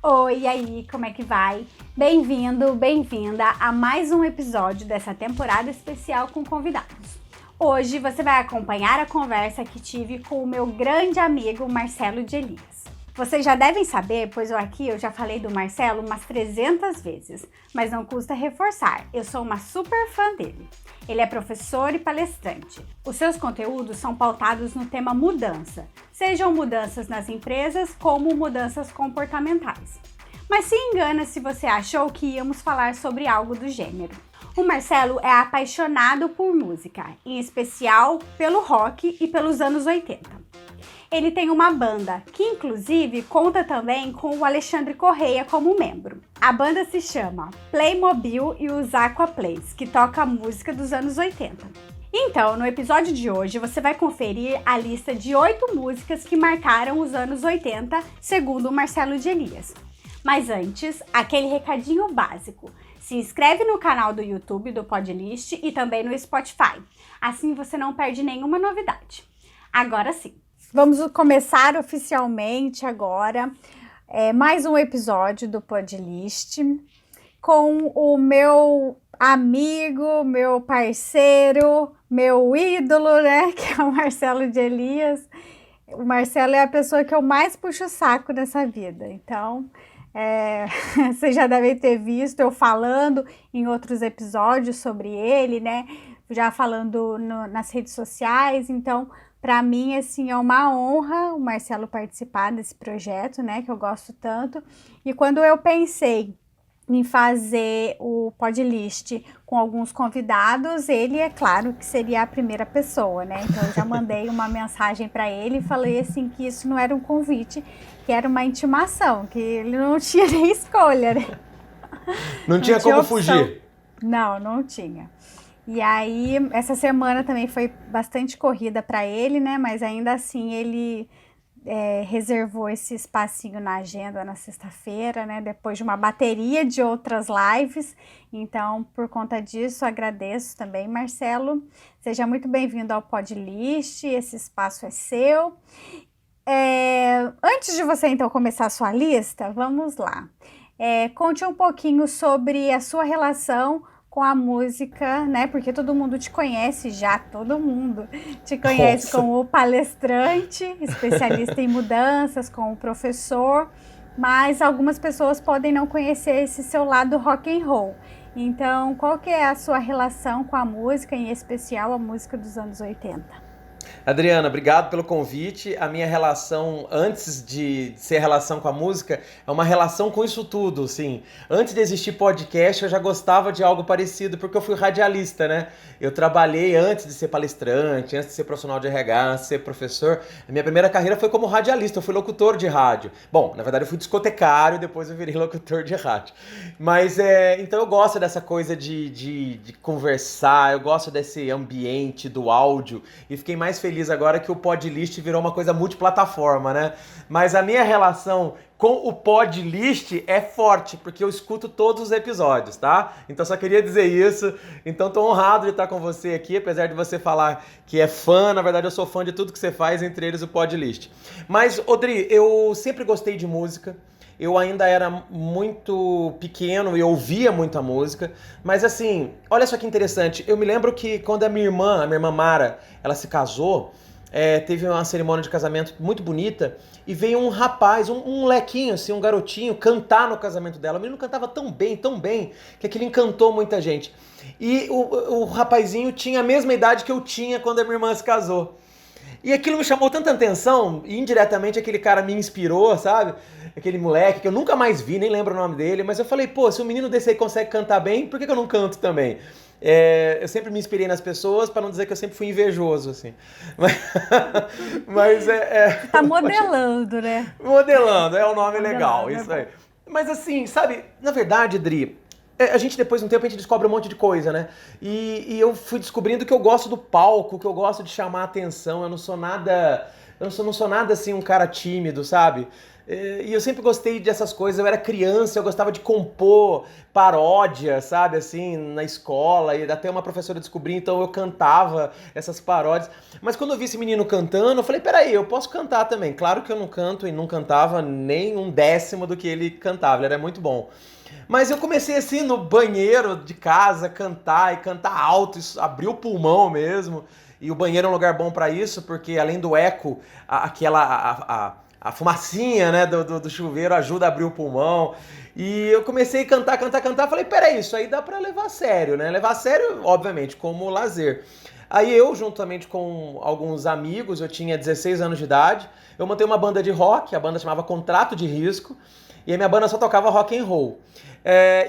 Oi, e aí, como é que vai? Bem-vindo, bem-vinda a mais um episódio dessa temporada especial com convidados. Hoje você vai acompanhar a conversa que tive com o meu grande amigo Marcelo de Elias. Vocês já devem saber, pois eu já falei do Marcelo umas 300 vezes, mas não custa reforçar, eu sou uma super fã dele. Ele é professor e palestrante. Os seus conteúdos são pautados no tema mudança, sejam mudanças nas empresas como mudanças comportamentais. Mas se engana se você achou que íamos falar sobre algo do gênero. O Marcelo é apaixonado por música, em especial pelo rock e pelos anos 80. Ele tem uma banda, que inclusive conta também com o Alexandre Correia como membro. A banda se chama Playmobil e os Aquaplays, que toca música dos anos 80. Então, no episódio de hoje, você vai conferir a lista de 8 músicas que marcaram os anos 80, segundo o Marcelo de Elias. Mas antes, aquele recadinho básico. Se inscreve no canal do YouTube do Podlist e também no Spotify. Assim você não perde nenhuma novidade. Agora sim. Vamos começar oficialmente agora mais um episódio do Podlist com o meu amigo, meu parceiro, meu ídolo, né? Que é o Marcelo de Elias. O Marcelo é a pessoa que eu mais puxo o saco nessa vida, então vocês já devem ter visto eu falando em outros episódios sobre ele, né? Já falando nas redes sociais, então para mim, assim, é uma honra o Marcelo participar desse projeto, né, que eu gosto tanto. E quando eu pensei em fazer o Podlist com alguns convidados, ele, é claro, que seria a primeira pessoa, né? Então, eu já mandei uma mensagem para ele e falei, assim, que isso não era um convite, que era uma intimação, que ele não tinha nem escolha, né? Não tinha como fugir. Não tinha. E aí, essa semana também foi bastante corrida para ele, né? Mas ainda assim, ele reservou esse espacinho na agenda na sexta-feira, né? Depois de uma bateria de outras lives. Então, por conta disso, agradeço também, Marcelo. Seja muito bem-vindo ao Podlist, esse espaço é seu. Antes de você, então, começar a sua lista, vamos lá. Conte um pouquinho sobre a sua relação com a música, né? Porque todo mundo te conhece já, todo mundo te conhece como o palestrante, especialista em mudanças, como professor, mas algumas pessoas podem não conhecer esse seu lado rock and roll. Então, qual que é a sua relação com a música, em especial a música dos anos 80? Adriana, obrigado pelo convite. A minha relação, antes de ser relação com a música, é uma relação com isso tudo, assim. Antes de existir podcast, eu já gostava de algo parecido, porque eu fui radialista, né? Eu trabalhei antes de ser palestrante, antes de ser profissional de RH, antes de ser professor. A minha primeira carreira foi como radialista, eu fui locutor de rádio. Bom, na verdade eu fui discotecário, depois eu virei locutor de rádio. Mas, então eu gosto dessa coisa de conversar, eu gosto desse ambiente do áudio, e fiquei mais feliz agora que o Podlist virou uma coisa multiplataforma, né? Mas a minha relação com o Podlist é forte, porque eu escuto todos os episódios, tá? Então só queria dizer isso. Então tô honrado de estar com você aqui, apesar de você falar que é fã, na verdade eu sou fã de tudo que você faz, entre eles o Podlist. Mas, Odri, eu sempre gostei de música. Eu ainda era muito pequeno e ouvia muita música, mas assim, olha só que interessante, eu me lembro que quando a minha irmã Mara, ela se casou, teve uma cerimônia de casamento muito bonita e veio um rapaz, um molequinho, assim, um garotinho, cantar no casamento dela. O menino cantava tão bem, que aquilo encantou muita gente. E o rapazinho tinha a mesma idade que eu tinha quando a minha irmã se casou. E aquilo me chamou tanta atenção, e indiretamente aquele cara me inspirou, sabe? Aquele moleque que eu nunca mais vi, nem lembro o nome dele, mas eu falei, pô, se um menino desse aí consegue cantar bem, por que eu não canto também? Eu sempre me inspirei nas pessoas, para não dizer que eu sempre fui invejoso, assim. Mas Tá modelando, né? Modelando, é um nome Modelando, legal, isso aí. Mas assim, sabe, na verdade, Dri, a gente depois de um tempo a gente descobre um monte de coisa, né? E eu fui descobrindo que eu gosto do palco, que eu gosto de chamar a atenção, eu não sou nada assim um cara tímido, sabe? E eu sempre gostei dessas coisas, eu era criança, eu gostava de compor paródia, sabe, assim, na escola, e até uma professora descobriu, então eu cantava essas paródias. Mas quando eu vi esse menino cantando, eu falei, peraí, eu posso cantar também. Claro que eu não canto e não cantava nem um décimo do que ele cantava, ele era muito bom. Mas eu comecei assim no banheiro de casa, cantar e cantar alto, isso, abrir o pulmão mesmo. E o banheiro é um lugar bom pra isso, porque além do eco, a fumacinha, né, do chuveiro ajuda a abrir o pulmão. E eu comecei a cantar, falei, peraí, isso aí dá pra levar a sério, né? Levar a sério, obviamente, como lazer. Aí eu, juntamente com alguns amigos, eu tinha 16 anos de idade, eu montei uma banda de rock, a banda chamava Contrato de Risco, e a minha banda só tocava rock and roll.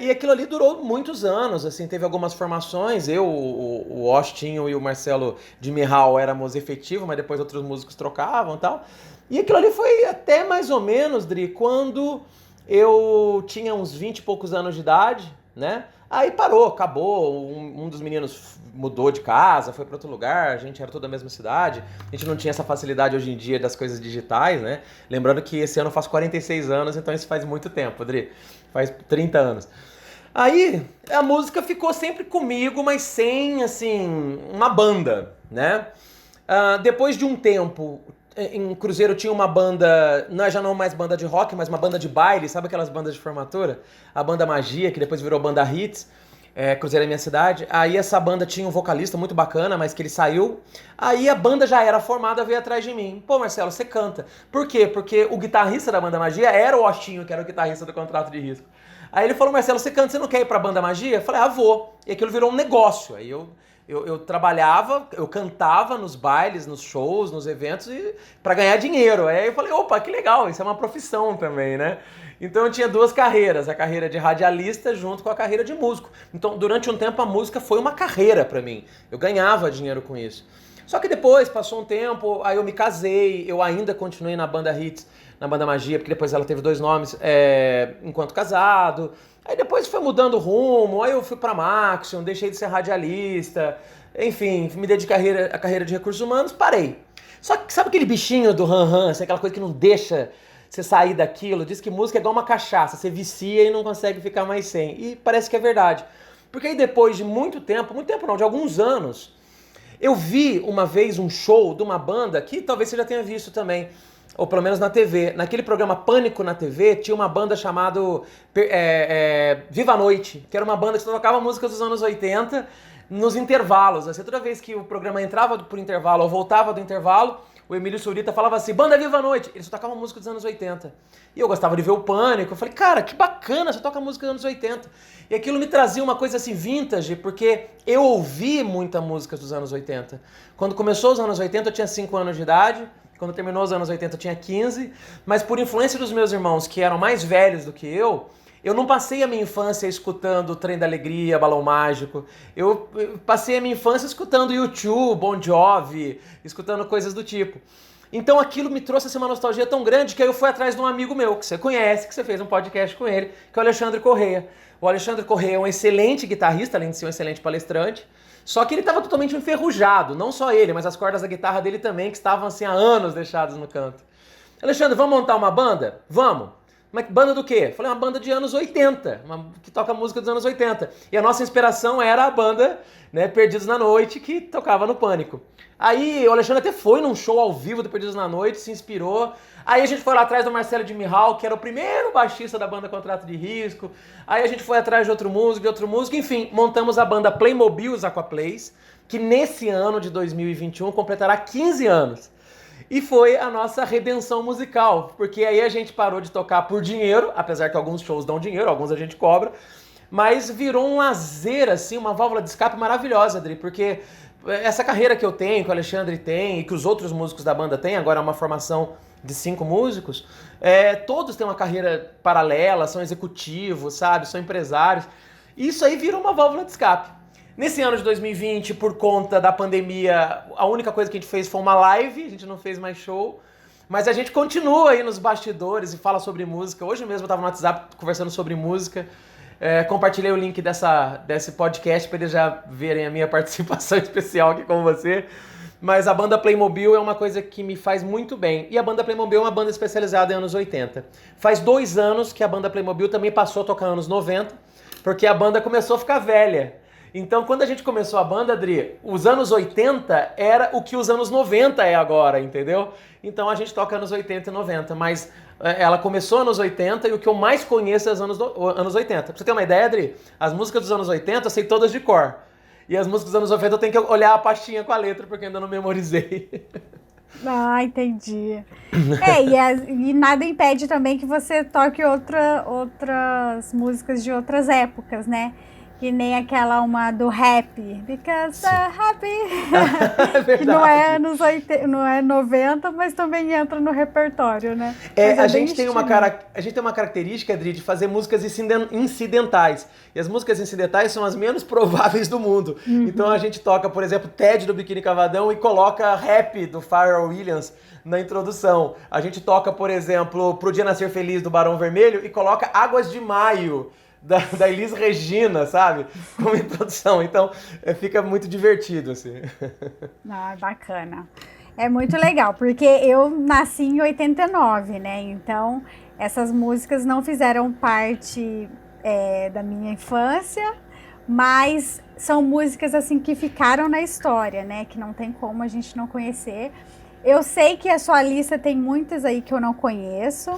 E aquilo ali durou muitos anos, assim, teve algumas formações, eu, o Austinho e o Marcelo de Mihal éramos efetivos, mas depois outros músicos trocavam e tal. E aquilo ali foi até mais ou menos, Dri, quando eu tinha uns 20 e poucos anos de idade, né? Aí parou, acabou, um dos meninos mudou de casa, foi para outro lugar, a gente era toda da mesma cidade, a gente não tinha essa facilidade hoje em dia das coisas digitais, né? Lembrando que esse ano eu faço 46 anos, então isso faz muito tempo, Adri, faz 30 anos. Aí a música ficou sempre comigo, mas sem, assim, uma banda, né? Depois de um tempo, em Cruzeiro tinha uma banda, já não mais banda de rock, mas uma banda de baile, sabe aquelas bandas de formatura? A banda Magia, que depois virou banda Hits, Cruzeiro é minha cidade. Aí essa banda tinha um vocalista muito bacana, mas que ele saiu. Aí a banda já era formada, veio atrás de mim. Pô, Marcelo, você canta. Por quê? Porque o guitarrista da banda Magia era o Austinho, que era o guitarrista do Contrato de Risco. Aí ele falou, Marcelo, você canta, você não quer ir pra banda Magia? Eu falei, vou. E aquilo virou um negócio. Aí eu trabalhava, eu cantava nos bailes, nos shows, nos eventos para ganhar dinheiro. Aí eu falei, opa, que legal, isso é uma profissão também, né? Então eu tinha duas carreiras, a carreira de radialista junto com a carreira de músico. Então durante um tempo a música foi uma carreira para mim. Eu ganhava dinheiro com isso. Só que depois, passou um tempo, aí eu me casei, eu ainda continuei na banda Hits, na banda Magia, porque depois ela teve 2 nomes, enquanto casado. Aí depois foi mudando o rumo, aí eu fui pra Maxion, deixei de ser radialista, enfim, me dediquei à carreira de recursos humanos, parei. Só que sabe aquele bichinho do ran-ran, assim, aquela coisa que não deixa você sair daquilo? Diz que música é igual uma cachaça, você vicia e não consegue ficar mais sem. E parece que é verdade. Porque aí depois de muito tempo não, de alguns anos, eu vi uma vez um show de uma banda que talvez você já tenha visto também, ou pelo menos na TV. Naquele programa Pânico na TV, tinha uma banda chamada Viva a Noite, que era uma banda que tocava músicas dos anos 80 nos intervalos. Assim, toda vez que o programa entrava por intervalo ou voltava do intervalo, o Emílio Surita falava assim, banda Viva a Noite. Eles só tocavam música dos anos 80. E eu gostava de ver o Pânico. Eu falei, cara, que bacana, você toca música dos anos 80. E aquilo me trazia uma coisa assim vintage, porque eu ouvi muita música dos anos 80. Quando começou os anos 80, eu tinha 5 anos de idade. Quando terminou os anos 80 eu tinha 15, mas por influência dos meus irmãos, que eram mais velhos do que eu não passei a minha infância escutando o Trem da Alegria, Balão Mágico. Eu passei a minha infância escutando U2, Bon Jovi, escutando coisas do tipo. Então aquilo me trouxe assim, uma nostalgia tão grande que aí eu fui atrás de um amigo meu, que você conhece, que você fez um podcast com ele, que é o Alexandre Correia. O Alexandre Correia é um excelente guitarrista, além de ser um excelente palestrante. Só que ele estava totalmente enferrujado, não só ele, mas as cordas da guitarra dele também, que estavam assim há anos deixadas no canto. Alexandre, vamos montar uma banda? Vamos. Mas banda do quê? Falei, uma banda de anos 80, que toca música dos anos 80. E a nossa inspiração era a banda, né, Perdidos na Noite, que tocava no Pânico. Aí o Alexandre até foi num show ao vivo do Perdidos na Noite, se inspirou. Aí a gente foi lá atrás do Marcelo de Mihal, que era o primeiro baixista da banda Contrato de Risco. Aí a gente foi atrás de outro músico, enfim, montamos a banda Playmobil os Aquaplays, que nesse ano de 2021 completará 15 anos. E foi a nossa redenção musical, porque aí a gente parou de tocar por dinheiro, apesar que alguns shows dão dinheiro, alguns a gente cobra, mas virou um lazer, assim, uma válvula de escape maravilhosa, Adri, porque essa carreira que eu tenho, que o Alexandre tem e que os outros músicos da banda têm, agora é uma formação de 5 músicos, todos têm uma carreira paralela, são executivos, sabe, são empresários. Isso aí virou uma válvula de escape. Nesse ano de 2020, por conta da pandemia, a única coisa que a gente fez foi uma live, a gente não fez mais show, mas a gente continua aí nos bastidores e fala sobre música. Hoje mesmo eu estava no WhatsApp conversando sobre música, compartilhei o link desse podcast para eles já verem a minha participação especial aqui com você. Mas a banda Playmobil é uma coisa que me faz muito bem. E a banda Playmobil é uma banda especializada em anos 80. Faz 2 anos que a banda Playmobil também passou a tocar anos 90, porque a banda começou a ficar velha. Então, quando a gente começou a banda, Adri, os anos 80 era o que os anos 90 é agora, entendeu? Então a gente toca anos 80 e 90, mas ela começou anos 80 e o que eu mais conheço é os anos 80. Pra você ter uma ideia, Adri, as músicas dos anos 80 eu sei todas de cor. E as músicas dos anos 90 eu tenho que olhar a pastinha com a letra, porque eu ainda não memorizei. Ah, entendi. E nada impede também que você toque outras músicas de outras épocas, né? Que nem uma do Happy, Because Happy, É que não é anos 80, não é 90, mas também entra no repertório, né? A gente tem uma característica, Adri, de fazer músicas incidentais. E as músicas incidentais são as menos prováveis do mundo. Então a gente toca, por exemplo, Ted do Biquíni Cavadão e coloca Happy do Pharrell Williams na introdução. A gente toca, por exemplo, Pro Dia Nascer Feliz do Barão Vermelho e coloca Águas de Maio da Elis Regina, sabe? Como introdução. Então, fica muito divertido, assim. Ah, bacana. É muito legal, porque eu nasci em 89, né? Então, essas músicas não fizeram parte da minha infância, mas são músicas, assim, que ficaram na história, né? Que não tem como a gente não conhecer. Eu sei que a sua lista tem muitas aí que eu não conheço.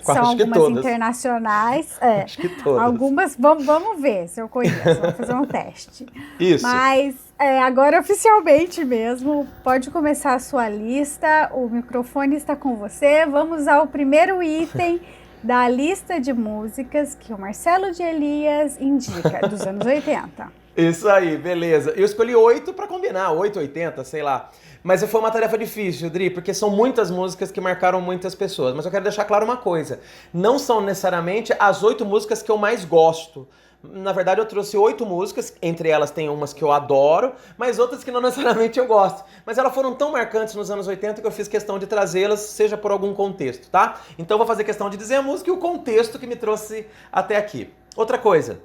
São algumas internacionais. Acho que todas. Algumas, vamos ver se eu conheço. Vamos fazer um teste. Isso. Mas agora oficialmente mesmo, pode começar a sua lista. O microfone está com você. Vamos ao primeiro item da lista de músicas que o Marcelo de Elias indica, dos anos 80. Isso aí, beleza. Eu escolhi 8 pra combinar, 8, 80, sei lá. Mas foi uma tarefa difícil, Dri, porque são muitas músicas que marcaram muitas pessoas. Mas eu quero deixar claro uma coisa. Não são necessariamente as 8 músicas que eu mais gosto. Na verdade, eu trouxe 8 músicas, entre elas tem umas que eu adoro, mas outras que não necessariamente eu gosto. Mas elas foram tão marcantes nos anos 80 que eu fiz questão de trazê-las, seja por algum contexto, tá? Então eu vou fazer questão de dizer a música e o contexto que me trouxe até aqui. Outra coisa.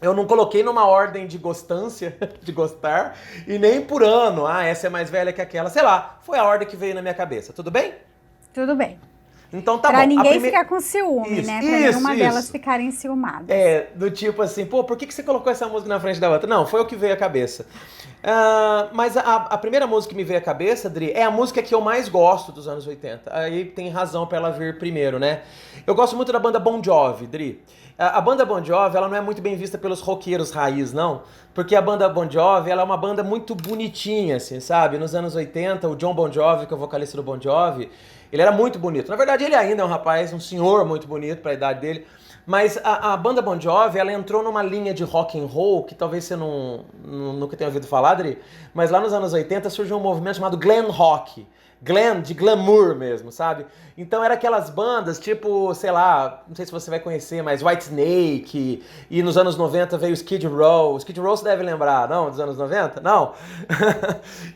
Eu não coloquei numa ordem de gostância, de gostar, e nem por ano. Ah, essa é mais velha que aquela. Sei lá, foi a ordem que veio na minha cabeça. Tudo bem? Tudo bem. Então tá bom. Pra ninguém ficar ficar com ciúme, né? Pra nenhuma delas ficarem ciumadas. Do tipo assim, pô, por que você colocou essa música na frente da outra? Não, foi o que veio à cabeça. Mas a primeira música que me veio à cabeça, Dri, é a música que eu mais gosto dos anos 80. Aí tem razão pra ela vir primeiro, né? Eu gosto muito da banda Bon Jovi, Dri. A banda Bon Jovi, ela não é muito bem vista pelos roqueiros raiz, não. Porque a banda Bon Jovi, ela é uma banda muito bonitinha, assim, sabe? Nos anos 80, o John Bon Jovi, que é o vocalista do Bon Jovi, ele era muito bonito. Na verdade, ele ainda é um rapaz, um senhor muito bonito para a idade dele. Mas a banda Bon Jovi, ela entrou numa linha de rock and roll, que talvez você nunca tenha ouvido falar, Adri, mas lá nos anos 80 surgiu um movimento chamado glam rock. Glam, de glamour mesmo, sabe? Então era aquelas bandas tipo, sei lá, não sei se você vai conhecer, mas Whitesnake, e nos anos 90 veio Skid Row. Skid Row você deve lembrar, não? Dos anos 90? Não?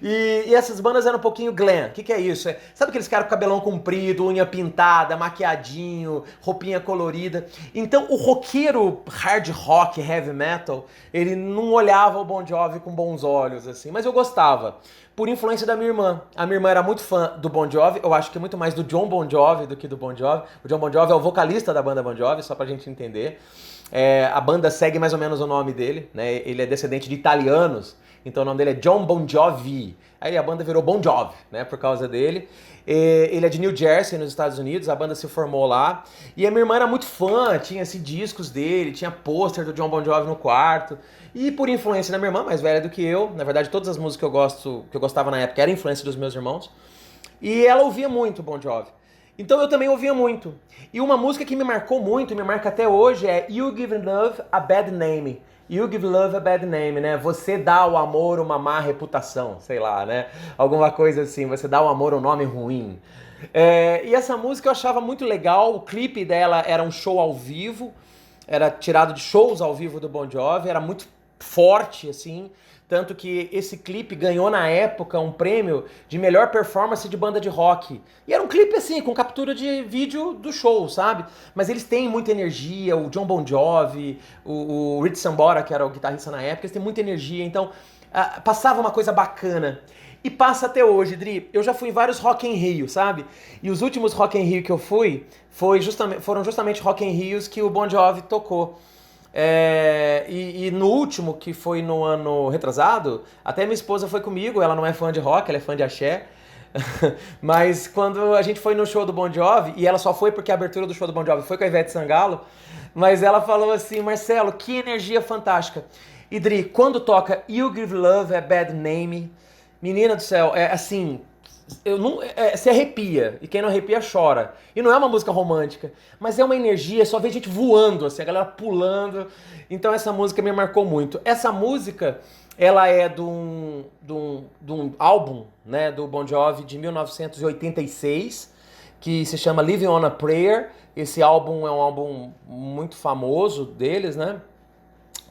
e essas bandas eram um pouquinho glam. O que é isso? Sabe aqueles caras com cabelão comprido, unha pintada, maquiadinho, roupinha colorida? Então o roqueiro hard rock, heavy metal, ele não olhava o Bon Jovi com bons olhos, assim, mas eu gostava. Por influência da minha irmã. A minha irmã era muito fã do Bon Jovi, eu acho que muito mais do John Bon Jovi do que do Bon Jovi. O John Bon Jovi é o vocalista da banda Bon Jovi, só pra gente entender. A banda segue mais ou menos o nome dele, né? Ele é descendente de italianos, então o nome dele é John Bon Jovi. Aí a banda virou Bon Jovi, né? Por causa dele. Ele é de New Jersey, nos Estados Unidos, a banda se formou lá. E a minha irmã era muito fã, tinha discos dele, tinha pôster do John Bon Jovi no quarto. E por influência da minha irmã, mais velha do que eu, na verdade todas as músicas que eu gostava na época eram influência dos meus irmãos. E ela ouvia muito Bon Jovi. Então eu também ouvia muito. E uma música que me marcou muito, e me marca até hoje, é You Give Love a Bad Name. You Give Love a Bad Name, né? Você dá ao amor uma má reputação, sei lá, né? Alguma coisa assim, você dá ao amor um nome ruim. E essa música eu achava muito legal, o clipe dela era um show ao vivo, era tirado de shows ao vivo do Bon Jovi, era muito forte, assim, tanto que esse clipe ganhou na época um prêmio de melhor performance de banda de rock. E era um clipe assim, com captura de vídeo do show, sabe? Mas eles têm muita energia, o John Bon Jovi, o Rich Sambora, que era o guitarrista na época, eles têm muita energia, então passava uma coisa bacana. E passa até hoje, Dri. Eu já fui em vários Rock in Rio, sabe? E os últimos Rock in Rio que eu fui foram justamente Rock in Rios que o Bon Jovi tocou. E no último, que foi no ano retrasado, até minha esposa foi comigo, ela não é fã de rock, ela é fã de axé. Mas quando a gente foi no show do Bon Jovi, e ela só foi porque a abertura do show do Bon Jovi foi com a Ivete Sangalo, mas ela falou assim: Marcelo, que energia fantástica. E Dri, quando toca You Give Love a Bad Name, menina do céu, é assim, se arrepia, e quem não arrepia chora. E não é uma música romântica, mas é uma energia, só vê gente voando, assim, a galera pulando. Então essa música me marcou muito. Essa música, ela é de um álbum, né, do Bon Jovi de 1986, que se chama Living on a Prayer. Esse álbum é um álbum muito famoso deles, né?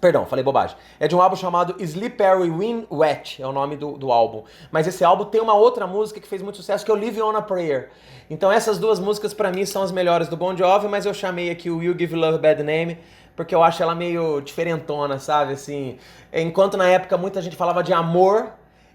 Perdão, falei bobagem. É de um álbum chamado Slippery When Wet, é o nome do álbum. Mas esse álbum tem uma outra música que fez muito sucesso, que é o Living on a Prayer. Então essas duas músicas pra mim são as melhores do Bon Jovi, mas eu chamei aqui o You Give Love a Bad Name, porque eu acho ela meio diferentona, sabe? Assim, enquanto na época muita gente falava de amor,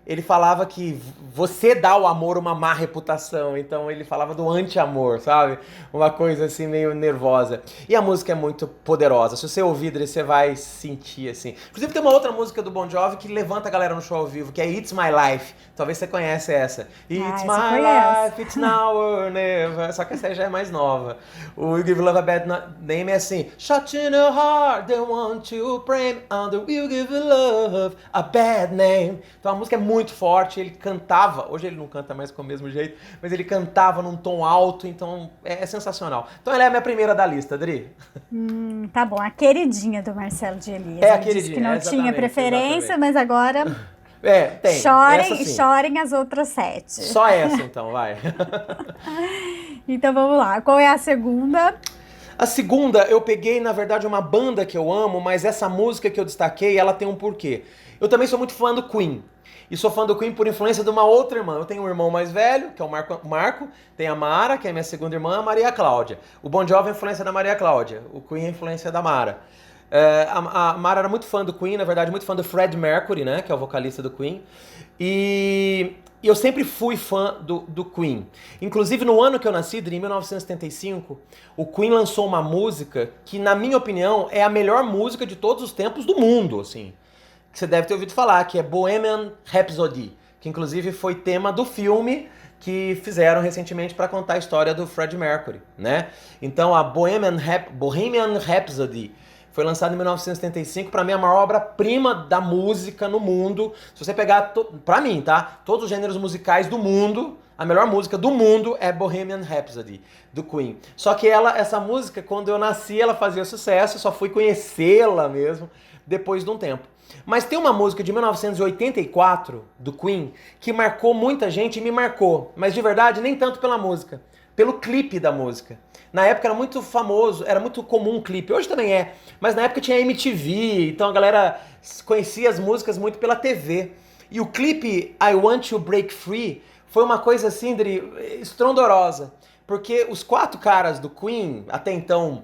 ele falava que você dá ao amor uma má reputação. Então ele falava do anti-amor, sabe? Uma coisa assim meio nervosa. E a música é muito poderosa. Se você ouvir, você vai sentir assim. Inclusive tem uma outra música do Bon Jovi que levanta a galera no show ao vivo, que é It's My Life. Talvez você conheça essa. It's my life, it's now or never. Só que essa já é mais nova. O You Give Love a Bad Name é assim: Shot in a heart, they want to pray under You Give Love a Bad Name. Então a música é muito forte, ele cantava, hoje ele não canta mais com o mesmo jeito, mas ele cantava num tom alto, então é sensacional. Então ela é a minha primeira da lista, Adri. Tá bom, a queridinha do Marcelo de Elias. É a Ele queridinha, disse que não tinha preferência, mas agora tem. Chorem as outras 7. Só essa então, vai. Então vamos lá, qual é a segunda? A segunda, eu peguei, na verdade, uma banda que eu amo, mas essa música que eu destaquei, ela tem um porquê. Eu também sou muito fã do Queen. E sou fã do Queen por influência de uma outra irmã. Eu tenho um irmão mais velho, que é o Marco. Tem a Mara, que é minha segunda irmã, a Maria Cláudia. O Bon Jovi é influência da Maria Cláudia. O Queen é influência da Mara. A Mara era muito fã do Queen, na verdade, muito fã do Fred Mercury, né? Que é o vocalista do Queen. E eu sempre fui fã do Queen. Inclusive, no ano que eu nasci, em 1975, o Queen lançou uma música que, na minha opinião, é a melhor música de todos os tempos do mundo, assim. Que você deve ter ouvido falar, que é Bohemian Rhapsody, que inclusive foi tema do filme que fizeram recentemente para contar a história do Freddie Mercury, né? Então a Bohemian Rhapsody foi lançada em 1975, para mim a maior obra-prima da música no mundo. Se você pegar, para mim, tá? Todos os gêneros musicais do mundo, a melhor música do mundo é Bohemian Rhapsody, do Queen. Só que essa música, quando eu nasci, ela fazia sucesso, eu só fui conhecê-la mesmo depois de um tempo. Mas tem uma música de 1984, do Queen, que marcou muita gente e me marcou. Mas de verdade, nem tanto pela música, pelo clipe da música. Na época era muito famoso, era muito comum um clipe, hoje também é. Mas na época tinha MTV, então a galera conhecia as músicas muito pela TV. E o clipe I Want to Break Free foi uma coisa assim, estrondorosa. Porque os 4 caras do Queen, até então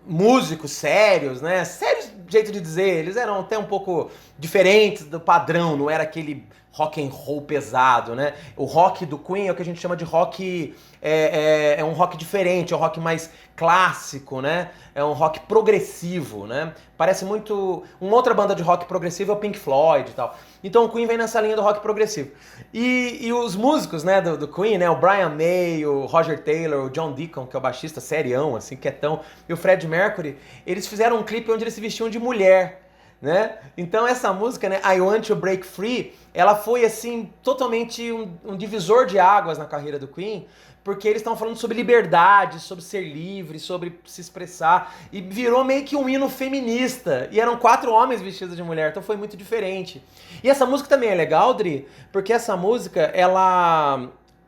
músicos sérios, né? Sérios, jeito de dizer, eles eram até um pouco diferentes do padrão, não era aquele rock and roll pesado, né? O rock do Queen é o que a gente chama de rock, é um rock diferente, é um rock mais clássico, né? É um rock progressivo, né? Parece muito... Uma outra banda de rock progressivo é o Pink Floyd e tal. Então o Queen vem nessa linha do rock progressivo. E os músicos, né, do Queen, né? O Brian May, o Roger Taylor, o John Deacon, que é o baixista serião, assim, quietão, e o Fred Mercury, eles fizeram um clipe onde eles se vestiam de mulher, né? Então essa música, né, I Want to Break Free, ela foi assim totalmente um divisor de águas na carreira do Queen, porque eles estão falando sobre liberdade, sobre ser livre, sobre se expressar, e virou meio que um hino feminista, e eram 4 homens vestidos de mulher, então foi muito diferente. E essa música também é legal, Dri, porque essa música,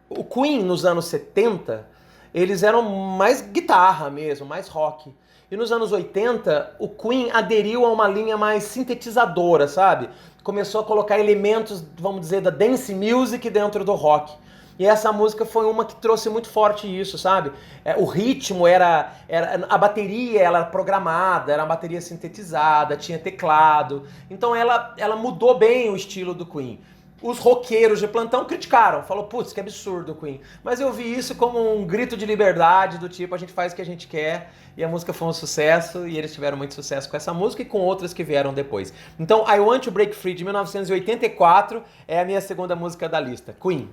o Queen nos anos 70, eles eram mais guitarra mesmo, mais rock. E nos anos 80, o Queen aderiu a uma linha mais sintetizadora, sabe? Começou a colocar elementos, vamos dizer, da dance music dentro do rock. E essa música foi uma que trouxe muito forte isso, sabe? O ritmo a bateria ela era programada, era uma bateria sintetizada, tinha teclado. Então ela mudou bem o estilo do Queen. os roqueiros de plantão criticaram, falou, putz, que absurdo, Queen. Mas eu vi isso como um grito de liberdade, do tipo, a gente faz o que a gente quer, e a música foi um sucesso, e eles tiveram muito sucesso com essa música e com outras que vieram depois. Então, I Want to Break Free, de 1984, é a minha segunda música da lista, Queen.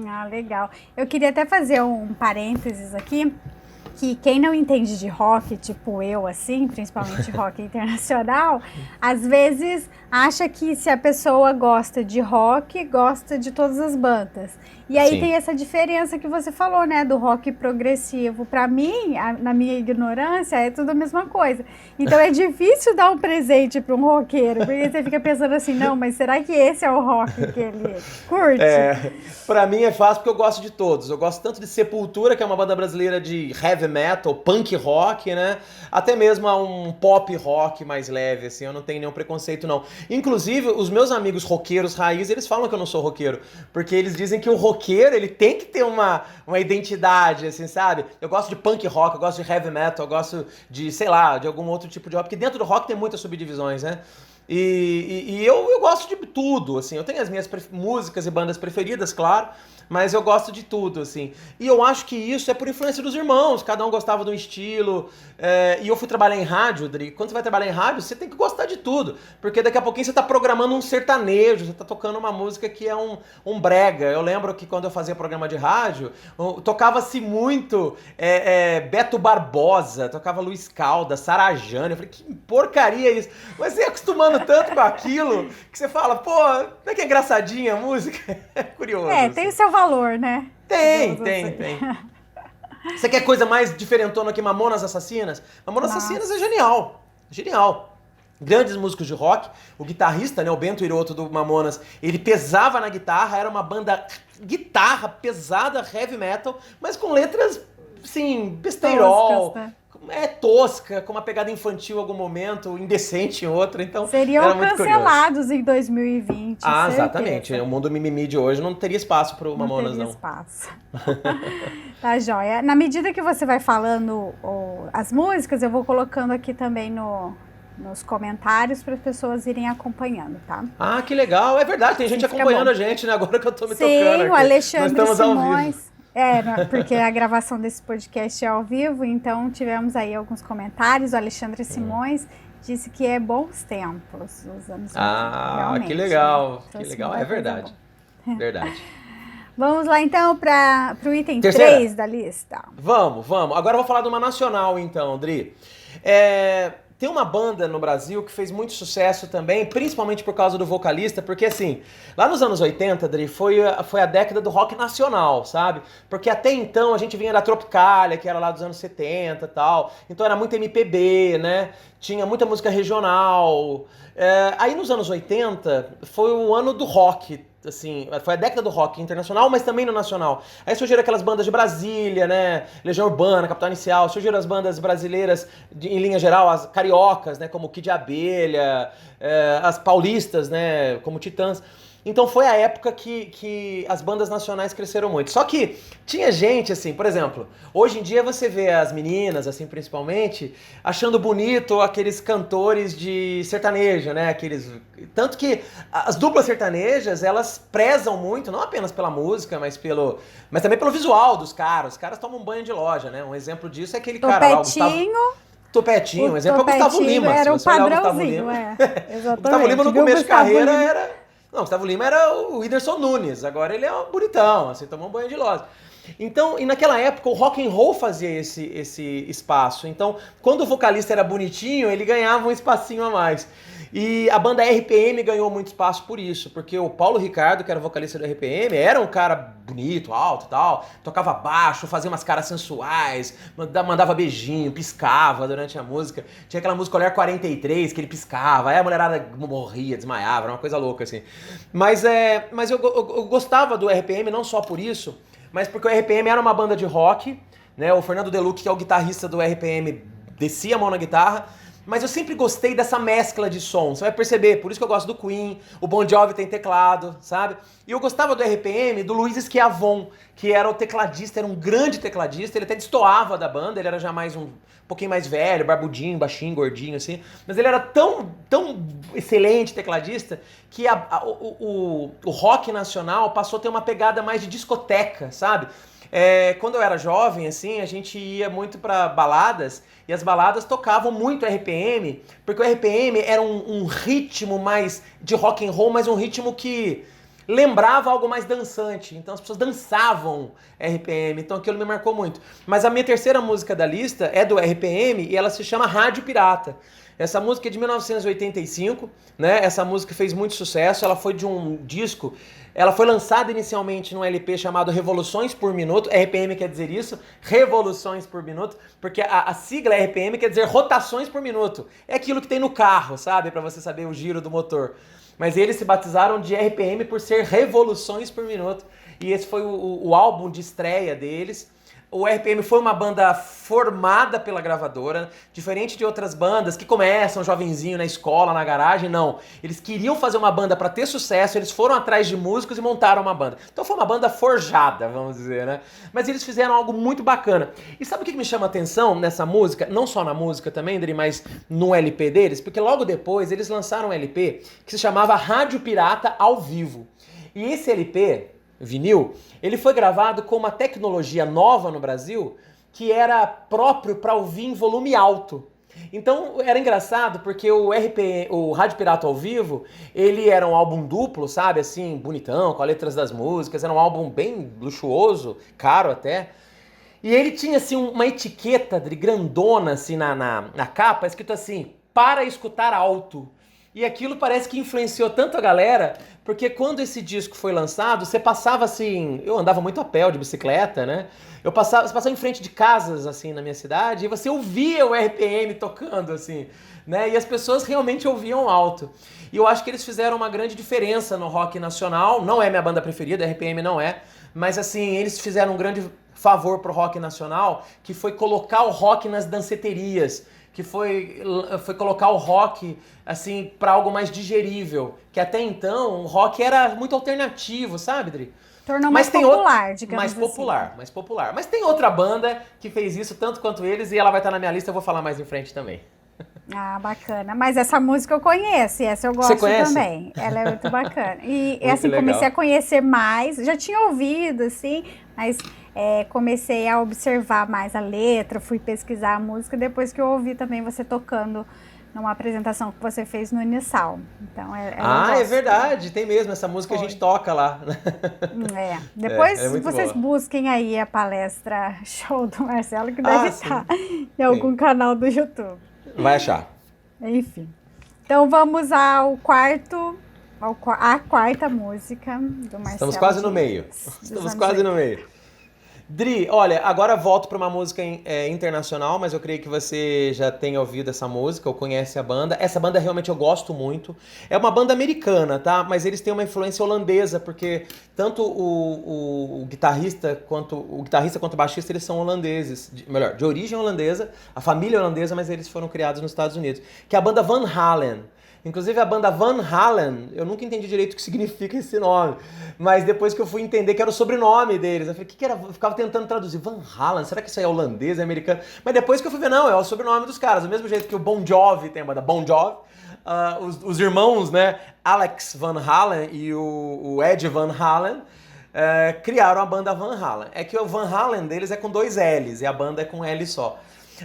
Ah, legal. Eu queria até fazer um parênteses aqui, que quem não entende de rock, tipo eu, assim, principalmente rock internacional, às vezes acha que se a pessoa gosta de rock, gosta de todas as bandas. E aí tem essa diferença que você falou, né, do rock progressivo. Pra mim, na minha ignorância, é tudo a mesma coisa. Então é difícil dar um presente pra um roqueiro, porque você fica pensando assim, não, mas será que esse é o rock que ele curte? Pra mim é fácil porque eu gosto de todos. Eu gosto tanto de Sepultura, que é uma banda brasileira de heavy metal, punk rock, né? Até mesmo a um pop rock mais leve, assim, eu não tenho nenhum preconceito, não. Inclusive, os meus amigos roqueiros raiz, eles falam que eu não sou roqueiro, porque eles dizem que o roqueiro, ele tem que ter uma identidade, assim, sabe? Eu gosto de punk rock, eu gosto de heavy metal, eu gosto de, sei lá, de algum outro tipo de rock, porque dentro do rock tem muitas subdivisões, né? E eu gosto de tudo, assim, eu tenho as minhas músicas e bandas preferidas, claro, mas eu gosto de tudo, assim. E eu acho que isso é por influência dos irmãos, cada um gostava de um estilo. E eu fui trabalhar em rádio, Dri. Quando você vai trabalhar em rádio, você tem que gostar de tudo, porque daqui a pouquinho você tá programando um sertanejo, você tá tocando uma música que é um brega. Eu lembro que quando eu fazia programa de rádio, tocava-se muito Beto Barbosa, tocava Luiz Caldas, Sara Jane. Eu falei, que porcaria é isso? Mas você ia acostumando tanto com aquilo, que você fala, pô, não é que é engraçadinha a música? É curioso. Tem o seu valor, né? Tem. Você quer coisa mais diferentona que Mamonas Assassinas? Mamonas Assassinas é genial. Genial. Grandes músicos de rock. O guitarrista, né, o Bento Hiroto do Mamonas, ele pesava na guitarra, era uma banda guitarra pesada, heavy metal, mas com letras, assim, besteirol. Toscas, né? Tosca, com uma pegada infantil em algum momento, indecente em outra, então seriam era muito cancelados curioso. Em 2020. Exatamente. O mundo mimimi de hoje não teria espaço para o Mamonas, não. Não teria espaço. Tá joia. Na medida que você vai falando as músicas, eu vou colocando aqui também nos comentários para as pessoas irem acompanhando, tá? Ah, que legal. É verdade, tem gente acompanhando a gente, né? Agora que eu tô me tocando aqui. O Alexandre Nós estamos Simões. Porque a gravação desse podcast é ao vivo, então tivemos aí alguns comentários. O Alexandre Simões disse que é bons tempos os anos 80, que legal, né? Que legal, é verdade. Verdade. Vamos lá então para o item 3 da lista. Vamos. Agora eu vou falar de uma nacional então, Dri. Tem uma banda no Brasil que fez muito sucesso também, principalmente por causa do vocalista, porque assim, lá nos anos 80, Dri, foi a década do rock nacional, sabe? Porque até então a gente vinha da Tropicália, que era lá dos anos 70 e tal, então era muito MPB, né? Tinha muita música regional. Aí nos anos 80 foi o ano do rock, assim, foi a década do rock internacional, mas também no nacional. Aí surgiram aquelas bandas de Brasília, né, Legião Urbana, Capital Inicial, surgiram as bandas brasileiras, em linha geral, as cariocas, né, como Kid Abelha, as paulistas, né, como Titãs. Então foi a época que as bandas nacionais cresceram muito. Só que tinha gente, assim, por exemplo, hoje em dia você vê as meninas, assim, principalmente, achando bonito aqueles cantores de sertanejo, né? Tanto que as duplas sertanejas, elas prezam muito, não apenas pela música, mas também pelo visual dos caras. Os caras tomam um banho de loja, né? Um exemplo disso é aquele cara lá, o Topetinho, um exemplo é o Gustavo Lima. Era o padrãozinho, exatamente. Gustavo Lima no começo de carreira era... Não, Gustavo Lima era o Whindersson Nunes, agora ele é um bonitão, assim, tomou um banho de loja. Então, e naquela época o rock and roll fazia esse espaço. Então, quando o vocalista era bonitinho, ele ganhava um espacinho a mais. E a banda RPM ganhou muito espaço por isso, porque o Paulo Ricardo, que era o vocalista do RPM, era um cara bonito, alto e tal, tocava baixo, fazia umas caras sensuais, mandava beijinho, piscava durante a música. Tinha aquela música Olhar 43, que ele piscava, aí a mulherada morria, desmaiava, era uma coisa louca assim. Mas eu gostava do RPM não só por isso, mas porque o RPM era uma banda de rock, né? O Fernando Deluc, que é o guitarrista do RPM, descia a mão na guitarra, Mas eu sempre gostei dessa mescla de som, você vai perceber, por isso que eu gosto do Queen, o Bon Jovi tem teclado, sabe? E eu gostava do RPM, do Luiz Schiavon, que era o tecladista, era um grande tecladista, ele até destoava da banda, ele era já mais um pouquinho mais velho, barbudinho, baixinho, gordinho, assim, mas ele era tão excelente tecladista que o rock nacional passou a ter uma pegada mais de discoteca, sabe? Quando eu era jovem, assim, a gente ia muito pra baladas e as baladas tocavam muito RPM, porque o RPM era um ritmo mais de rock and roll, mas um ritmo que lembrava algo mais dançante. Então as pessoas dançavam RPM, então aquilo me marcou muito. Mas a minha terceira música da lista é do RPM e ela se chama Rádio Pirata. Essa música é de 1985, né? Essa música fez muito sucesso, ela foi de um disco, ela foi lançada inicialmente num LP chamado Revoluções por Minuto, RPM quer dizer isso, Revoluções por Minuto, porque a sigla RPM quer dizer rotações por minuto, é aquilo que tem no carro, sabe? Pra você saber o giro do motor. Mas eles se batizaram de RPM por ser Revoluções por Minuto, e esse foi o álbum de estreia deles. O RPM foi uma banda formada pela gravadora, diferente de outras bandas que começam jovenzinho na escola, na garagem, não. Eles queriam fazer uma banda para ter sucesso, eles foram atrás de músicos e montaram uma banda. Então foi uma banda forjada, vamos dizer, né? Mas eles fizeram algo muito bacana. E sabe o que me chama a atenção nessa música? Não só na música também, Dri, mas no LP deles? Porque logo depois eles lançaram um LP que se chamava Rádio Pirata ao Vivo. E esse LP... vinil, ele foi gravado com uma tecnologia nova no Brasil que era próprio para ouvir em volume alto. Então era engraçado porque o Rádio Pirata ao Vivo, ele era um álbum duplo, sabe, assim, bonitão, com as letras das músicas, era um álbum bem luxuoso, caro até. E ele tinha assim uma etiqueta de grandona assim na capa, escrito assim, para escutar alto. E aquilo parece que influenciou tanto a galera, porque quando esse disco foi lançado, você passava assim... Eu andava muito a pé, de bicicleta, né? Você passava em frente de casas, assim, na minha cidade, e você ouvia o RPM tocando, assim, né? E as pessoas realmente ouviam alto. E eu acho que eles fizeram uma grande diferença no rock nacional. Não é minha banda preferida, RPM não é. Mas, assim, eles fizeram um grande favor pro rock nacional, que foi colocar o rock nas danceterias, que foi colocar o rock assim para algo mais digerível, que até então o rock era muito alternativo, sabe, Dri? Tornou mais popular, digamos assim. Mais popular. Mas tem outra banda que fez isso tanto quanto eles e ela vai estar na minha lista, eu vou falar mais em frente também. Ah, bacana. Mas essa música eu conheço, e essa eu gosto também. Ela é muito bacana. E assim, legal. Comecei a conhecer mais, já tinha ouvido, assim, mas comecei a observar mais a letra, fui pesquisar a música, depois que eu ouvi também você tocando numa apresentação que você fez no Unisal. Então, é verdade, tem mesmo, essa música a gente toca lá. Depois vocês busquem aí a palestra Show do Marcelo, que deve estar em algum canal do YouTube. Vai achar. Enfim. Então vamos à quarta música do Marcelo. Estamos quase no meio. Dri, olha, agora volto para uma música internacional, mas eu creio que você já tenha ouvido essa música ou conhece a banda. Essa banda realmente eu gosto muito. É uma banda americana, tá? Mas eles têm uma influência holandesa, porque tanto o guitarrista quanto o baixista, eles são holandeses. De origem holandesa, a família é holandesa, mas eles foram criados nos Estados Unidos. Que é a banda Van Halen. Inclusive a banda Van Halen, eu nunca entendi direito o que significa esse nome, mas depois que eu fui entender que era o sobrenome deles, eu falei, o que era? Eu ficava tentando traduzir, Van Halen, será que isso aí é holandês, é americano? Mas depois que eu fui ver, não, é o sobrenome dos caras, do mesmo jeito que o Bon Jovi tem a banda Bon Jovi, os irmãos, né, Alex Van Halen e o Ed Van Halen, criaram a banda Van Halen. É que o Van Halen deles é com 2 L's e a banda é com L só.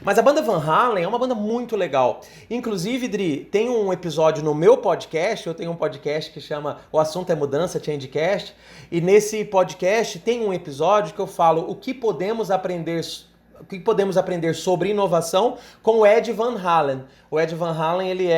Mas a banda Van Halen é uma banda muito legal. Inclusive, Dri, tem um episódio no meu podcast, eu tenho um podcast que chama O Assunto é Mudança, Changecast, e nesse podcast tem um episódio que eu falo o que podemos aprender sobre inovação com o Ed Van Halen. O Ed Van Halen, ele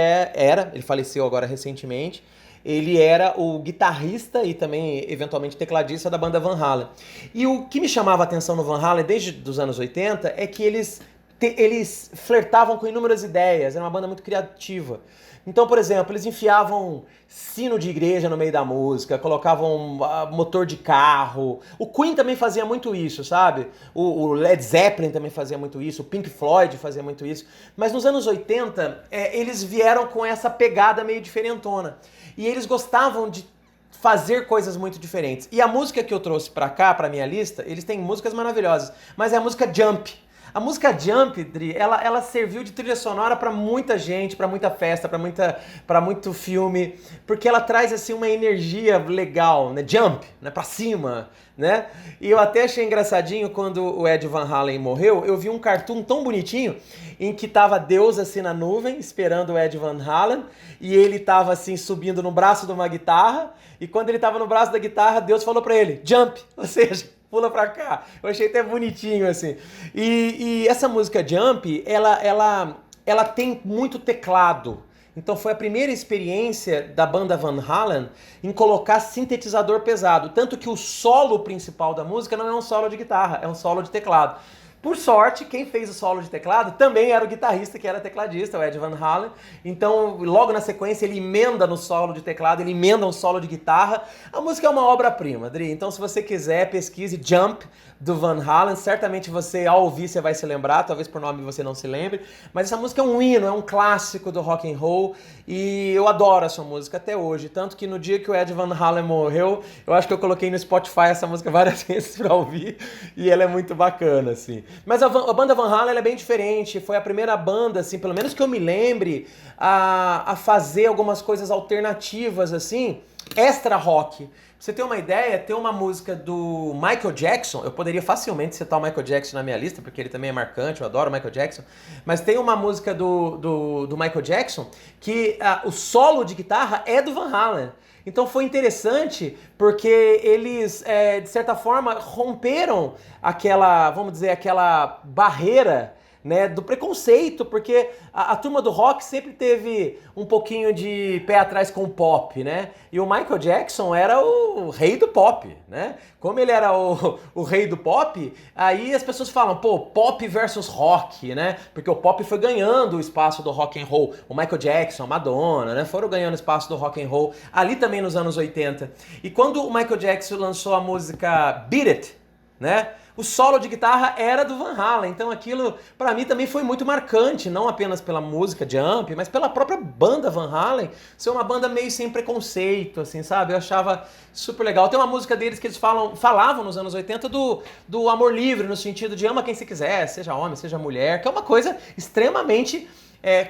faleceu agora recentemente, ele era o guitarrista e também, eventualmente, tecladista da banda Van Halen. E o que me chamava a atenção no Van Halen desde os anos 80 é que eles eles flertavam com inúmeras ideias, era uma banda muito criativa. Então, por exemplo, eles enfiavam sino de igreja no meio da música, colocavam motor de carro. O Queen também fazia muito isso, sabe? O Led Zeppelin também fazia muito isso, o Pink Floyd fazia muito isso. Mas nos anos 80, eles vieram com essa pegada meio diferentona. E eles gostavam de fazer coisas muito diferentes. E a música que eu trouxe pra cá, pra minha lista, eles têm músicas maravilhosas, mas é a música Jump. A música Jump, Dri, ela serviu de trilha sonora pra muita gente, pra muita festa, pra muito filme, porque ela traz assim uma energia legal, né? Jump, né? Pra cima, né? E eu até achei engraçadinho quando o Ed Van Halen morreu, eu vi um cartoon tão bonitinho em que tava Deus assim na nuvem, esperando o Ed Van Halen, e ele tava assim subindo no braço de uma guitarra, e quando ele tava no braço da guitarra, Deus falou pra ele, Jump, ou seja, pula pra cá. Eu achei até bonitinho, assim. E essa música Jump, ela tem muito teclado. Então foi a primeira experiência da banda Van Halen em colocar sintetizador pesado. Tanto que o solo principal da música não é um solo de guitarra, é um solo de teclado. Por sorte, quem fez o solo de teclado também era o guitarrista, que era tecladista, o Ed Van Halen. Então, logo na sequência, ele emenda no solo de teclado, ele emenda um solo de guitarra. A música é uma obra-prima, Dri. Então, se você quiser, pesquise Jump, do Van Halen. Certamente você, ao ouvir, você vai se lembrar. Talvez por nome você não se lembre. Mas essa música é um hino, é um clássico do rock and roll. E eu adoro essa música até hoje. Tanto que no dia que o Ed Van Halen morreu, eu acho que eu coloquei no Spotify essa música várias vezes pra ouvir. E ela é muito bacana, assim. Mas a banda Van Halen ela é bem diferente. Foi a primeira banda, assim, pelo menos que eu me lembre, a fazer algumas coisas alternativas, assim, extra rock. Pra você ter uma ideia, tem uma música do Michael Jackson. Eu poderia facilmente citar o Michael Jackson na minha lista, porque ele também é marcante, eu adoro o Michael Jackson. Mas tem uma música do Michael Jackson que o solo de guitarra é do Van Halen. Então foi interessante porque eles, de certa forma, romperam aquela, vamos dizer, aquela barreira, né, do preconceito, porque a turma do rock sempre teve um pouquinho de pé atrás com o pop, né? E o Michael Jackson era o rei do pop, né? Como ele era o rei do pop, aí as pessoas falam, pô, pop versus rock, né? Porque o pop foi ganhando o espaço do rock and roll. O Michael Jackson, a Madonna, né? Foram ganhando espaço do rock and roll ali também nos anos 80. E quando o Michael Jackson lançou a música Beat It, né? O solo de guitarra era do Van Halen, então aquilo pra mim também foi muito marcante, não apenas pela música Jump, mas pela própria banda Van Halen, ser uma banda meio sem preconceito, assim, sabe? Eu achava super legal. Tem uma música deles que eles falavam nos anos 80 do amor livre, no sentido de ama quem você quiser, seja homem, seja mulher, que é uma coisa extremamente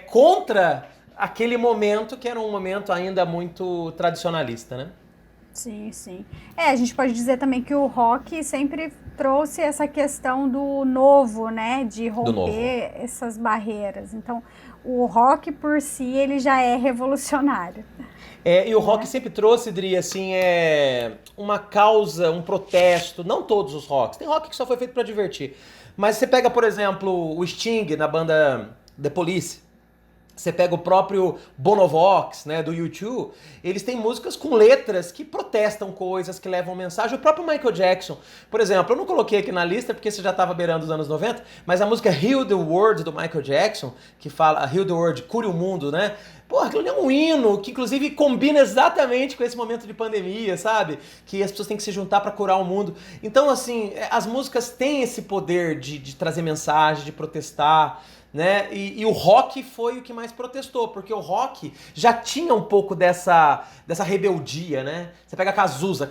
contra aquele momento, que era um momento ainda muito tradicionalista, né? Sim, sim. A gente pode dizer também que o rock sempre trouxe essa questão do novo, né? De romper essas barreiras. Então, o rock por si, ele já é revolucionário. E o rock sempre trouxe, Dri, assim, uma causa, um protesto. Não todos os rocks. Tem rock que só foi feito pra divertir. Mas você pega, por exemplo, o Sting na banda The Police. Você pega o próprio Bonovox, né, do U2, eles têm músicas com letras que protestam coisas, que levam mensagem. O próprio Michael Jackson, por exemplo, eu não coloquei aqui na lista porque você já estava beirando os anos 90, mas a música Heal the World do Michael Jackson, que fala Heal the World, cure o mundo, né? Pô, aquilo é um hino que, inclusive, combina exatamente com esse momento de pandemia, sabe? Que as pessoas têm que se juntar para curar o mundo. Então, assim, as músicas têm esse poder de trazer mensagem, de protestar, né? E o rock foi o que mais protestou, porque o rock já tinha um pouco dessa rebeldia, né? Você pega a Cazuza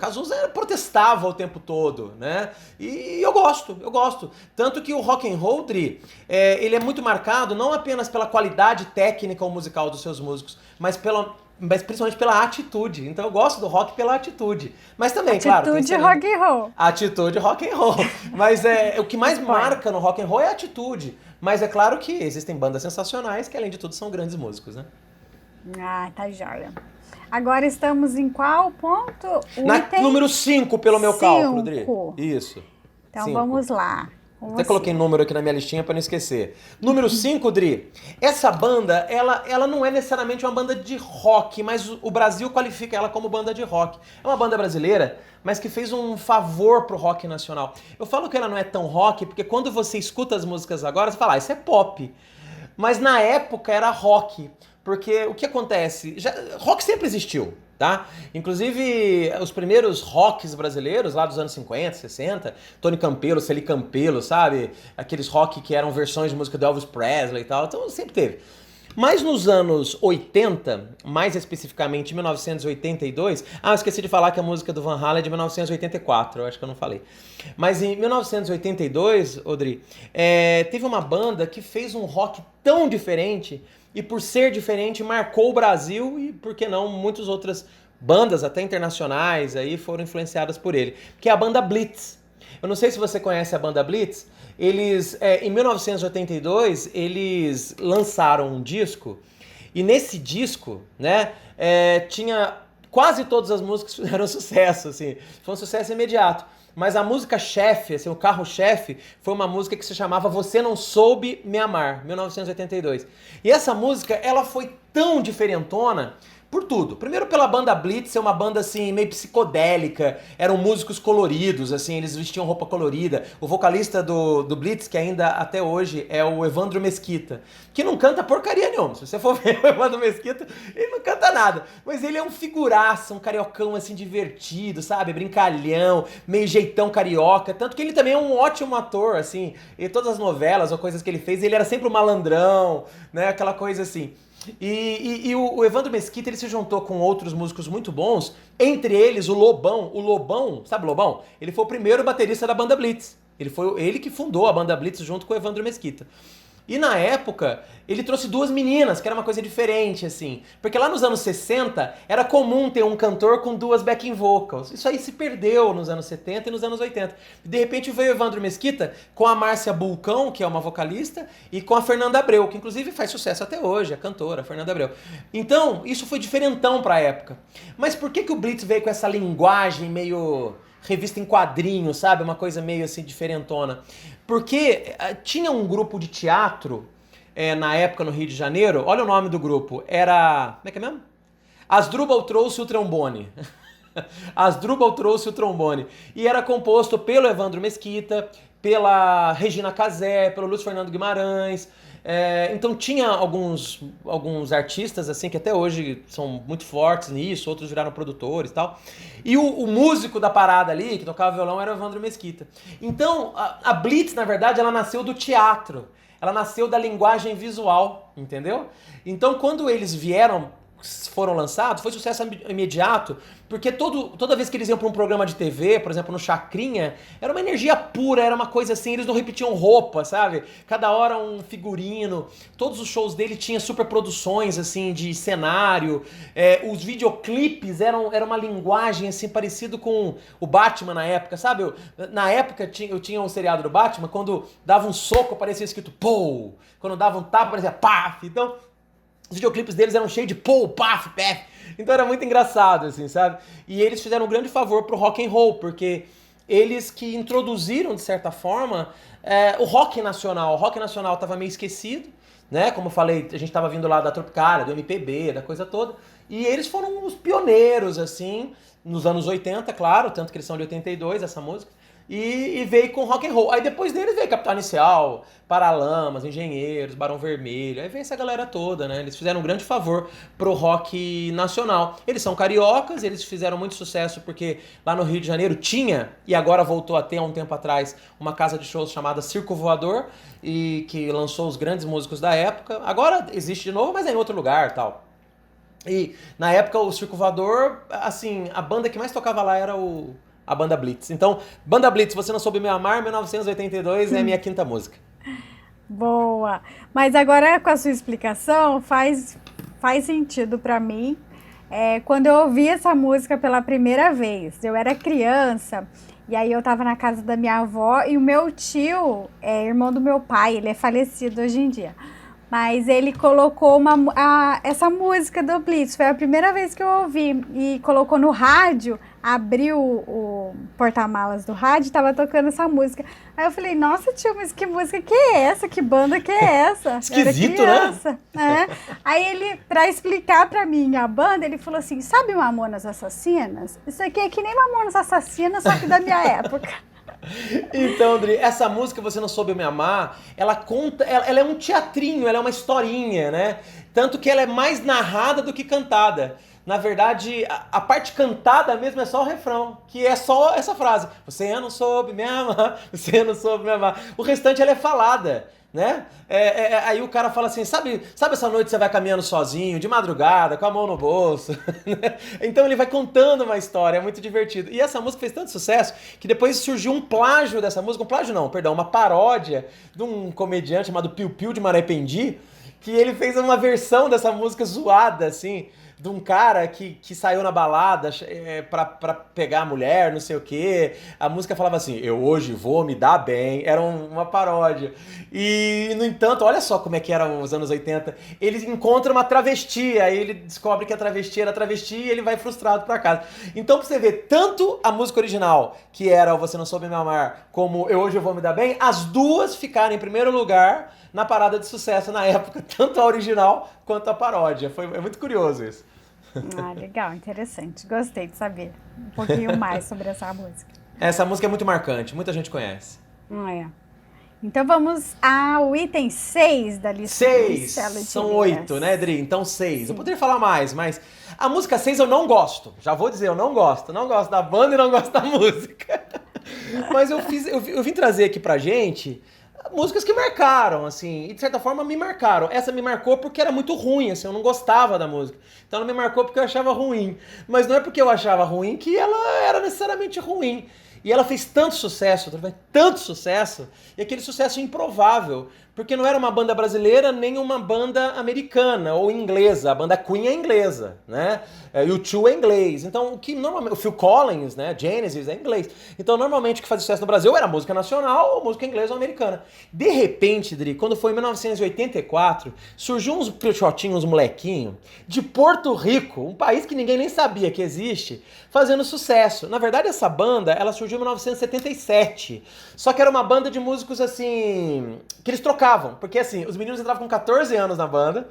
protestava o tempo todo, né? E eu gosto. Tanto que o rock and roll, Dri, ele é muito marcado não apenas pela qualidade técnica ou musical dos seus músicos, mas principalmente pela atitude. Então eu gosto do rock pela atitude. Mas também, claro... Atitude rock and roll. Atitude rock and roll. Mas o que mais marca no rock and roll é a atitude. Mas é claro que existem bandas sensacionais que, além de tudo, são grandes músicos, né? Ah, tá joia. Agora estamos em qual ponto? Número 5, pelo meu cálculo, Dri. Isso. Então vamos lá. Com Até você. coloquei número aqui na minha listinha para não esquecer. Número 5, Dri. Essa banda, ela não é necessariamente uma banda de rock, mas o Brasil qualifica ela como banda de rock. É uma banda brasileira, mas que fez um favor pro rock nacional. Eu falo que ela não é tão rock, porque quando você escuta as músicas agora, você fala, isso é pop. Mas na época era rock. Porque o que acontece? Rock sempre existiu, tá? Inclusive, os primeiros rocks brasileiros, lá dos anos 50, 60, Tony Campelo, Celi Campelo, sabe? Aqueles rock que eram versões de música do Elvis Presley e tal. Então sempre teve. Mas nos anos 80, mais especificamente em 1982, eu esqueci de falar que a música do Van Halen é de 1984, eu acho que eu não falei. Mas em 1982, Audrey, teve uma banda que fez um rock tão diferente e por ser diferente marcou o Brasil e, por que não, muitas outras bandas, até internacionais, aí foram influenciadas por ele, que é a banda Blitz. Eu não sei se você conhece a banda Blitz. Eles, em 1982, eles lançaram um disco e nesse disco, né, tinha quase todas as músicas que fizeram sucesso, assim, foi um sucesso imediato. Mas a música chefe, assim, o carro-chefe, foi uma música que se chamava Você Não Soube Me Amar, 1982. E essa música, ela foi tão diferentona por tudo. Primeiro pela banda Blitz, ser uma banda assim meio psicodélica, eram músicos coloridos, assim, eles vestiam roupa colorida. O vocalista do Blitz, que ainda até hoje é o Evandro Mesquita, que não canta porcaria nenhuma. Se você for ver o Evandro Mesquita, ele não canta nada. Mas ele é um figuraça, um cariocão assim divertido, sabe? Brincalhão, meio jeitão carioca. Tanto que ele também é um ótimo ator, assim. Em todas as novelas ou coisas que ele fez, ele era sempre o malandrão, né? Aquela coisa assim. E o Evandro Mesquita, ele se juntou com outros músicos muito bons, entre eles o Lobão. O Lobão, sabe o Lobão? Ele foi o primeiro baterista da banda Blitz. Ele que fundou a banda Blitz junto com o Evandro Mesquita. E na época, ele trouxe duas meninas, que era uma coisa diferente, assim. Porque lá nos anos 60, era comum ter um cantor com duas backing vocals. Isso aí se perdeu nos anos 70 e nos anos 80. De repente veio o Evandro Mesquita com a Márcia Bulcão, que é uma vocalista, e com a Fernanda Abreu, que inclusive faz sucesso até hoje, a cantora, a Fernanda Abreu. Então, isso foi diferentão pra época. Mas por que o Blitz veio com essa linguagem meio revista em quadrinhos, sabe? Uma coisa meio assim diferentona. Porque tinha um grupo de teatro na época no Rio de Janeiro, olha o nome do grupo, era... Como é que é mesmo? Asdrubal trouxe o trombone. Asdrubal trouxe o trombone. E era composto pelo Evandro Mesquita, pela Regina Casé, pelo Luiz Fernando Guimarães. Então tinha alguns artistas assim que até hoje são muito fortes nisso, outros viraram produtores e tal. E o músico da parada ali, que tocava violão, era o Evandro Mesquita. Então a Blitz, na verdade, ela nasceu do teatro. Ela nasceu da linguagem visual, entendeu? Então quando eles foram lançados, foi sucesso imediato, porque toda vez que eles iam para um programa de TV, por exemplo, no Chacrinha, era uma energia pura, era uma coisa assim, eles não repetiam roupa, sabe? Cada hora um figurino, todos os shows dele tinham super produções, assim, de cenário, os videoclipes eram uma linguagem, assim, parecido com o Batman na época, sabe? Na época eu tinha um seriado do Batman, quando dava um soco, parecia escrito POW, quando dava um tapa, parecia PAF, então... Os videoclipes deles eram cheios de pô, paf, pef. Então era muito engraçado, assim, sabe? E eles fizeram um grande favor pro rock and roll, porque eles que introduziram, de certa forma, o rock nacional. O rock nacional estava meio esquecido, né? Como eu falei, a gente estava vindo lá da Tropicália, do MPB, da coisa toda. E eles foram os pioneiros, assim, nos anos 80, claro, tanto que eles são de 82, essa música. E veio com rock and roll. Aí depois deles veio Capital Inicial, Paralamas, Engenheiros, Barão Vermelho. Aí veio essa galera toda, né? Eles fizeram um grande favor pro rock nacional. Eles são cariocas, eles fizeram muito sucesso porque lá no Rio de Janeiro tinha, e agora voltou a ter há um tempo atrás, uma casa de shows chamada Circo Voador, e que lançou os grandes músicos da época. Agora existe de novo, mas é em outro lugar, tal. E na época o Circo Voador, assim, a banda que mais tocava lá era a banda Blitz. Então, banda Blitz, Você Não Soube Me Amar, 1982, é a minha quinta música. Boa! Mas agora com a sua explicação faz sentido pra mim. Quando eu ouvi essa música pela primeira vez, eu era criança e aí eu tava na casa da minha avó e o meu tio é irmão do meu pai, ele é falecido hoje em dia. Mas ele colocou essa música do Blitz, foi a primeira vez que eu ouvi, e colocou no rádio, abriu o porta-malas do rádio e tava tocando essa música. Aí eu falei, nossa tio, mas que música que é essa? Que banda que é essa? Esquisito, né? Aí ele, pra explicar pra mim a banda, ele falou assim, sabe Mamonas Assassinas? Isso aqui é que nem Mamonas Assassinas, só que da minha época. Então, Dri, essa música Você Não Soube Me Amar, ela conta, ela é um teatrinho, ela é uma historinha, né? Tanto que ela é mais narrada do que cantada. Na verdade, a parte cantada mesmo é só o refrão, que é só essa frase. Você não soube me amar, você não soube me amar. O restante ela é falada, né? Aí o cara fala assim, sabe essa noite você vai caminhando sozinho, de madrugada, com a mão no bolso? Então ele vai contando uma história, é muito divertido. E essa música fez tanto sucesso que depois surgiu um plágio dessa música, uma paródia de um comediante chamado Piu Piu de Marapendi, que ele fez uma versão dessa música zoada, assim, de um cara que saiu na balada pra pegar a mulher, não sei o quê. A música falava assim, eu hoje vou me dar bem. Era uma paródia. E, no entanto, olha só como é que eram os anos 80. Ele encontra uma travesti, aí ele descobre que a travesti era travesti e ele vai frustrado pra casa. Então, pra você ver, tanto a música original, que era o Você Não Soube Me Amar, como Eu Hoje Eu Vou Me Dar Bem, as duas ficaram em primeiro lugar na parada de sucesso na época, tanto a original quanto a paródia. É muito curioso isso. Ah, legal, interessante. Gostei de saber um pouquinho mais sobre essa música. Essa música é muito marcante, muita gente conhece. É. Então vamos ao item 6 da lista. 6! São 8, né, Dri? Então 6. Eu poderia falar mais, mas a música 6 eu não gosto. Já vou dizer, eu não gosto. Não gosto da banda e não gosto da música. Mas eu vim trazer aqui pra gente músicas que marcaram, assim, e de certa forma me marcaram. Essa me marcou porque era muito ruim, assim, eu não gostava da música. Então ela me marcou porque eu achava ruim. Mas não é porque eu achava ruim que ela era necessariamente ruim. E ela fez tanto sucesso, e aquele sucesso improvável, porque não era uma banda brasileira nem uma banda americana ou inglesa. A banda Queen é inglesa, né? U2 é inglês. Então, o Phil Collins, né? Genesis é inglês. Então, normalmente o que faz sucesso no Brasil era música nacional ou música inglesa ou americana. De repente, Dri, quando foi em 1984, surgiu uns peixotinhos, uns molequinhos de Porto Rico, um país que ninguém nem sabia que existe, fazendo sucesso. Na verdade, essa banda, ela surgiu em 1977. Só que era uma banda de músicos, assim, que eles trocavam. Porque, assim, os meninos entravam com 14 anos na banda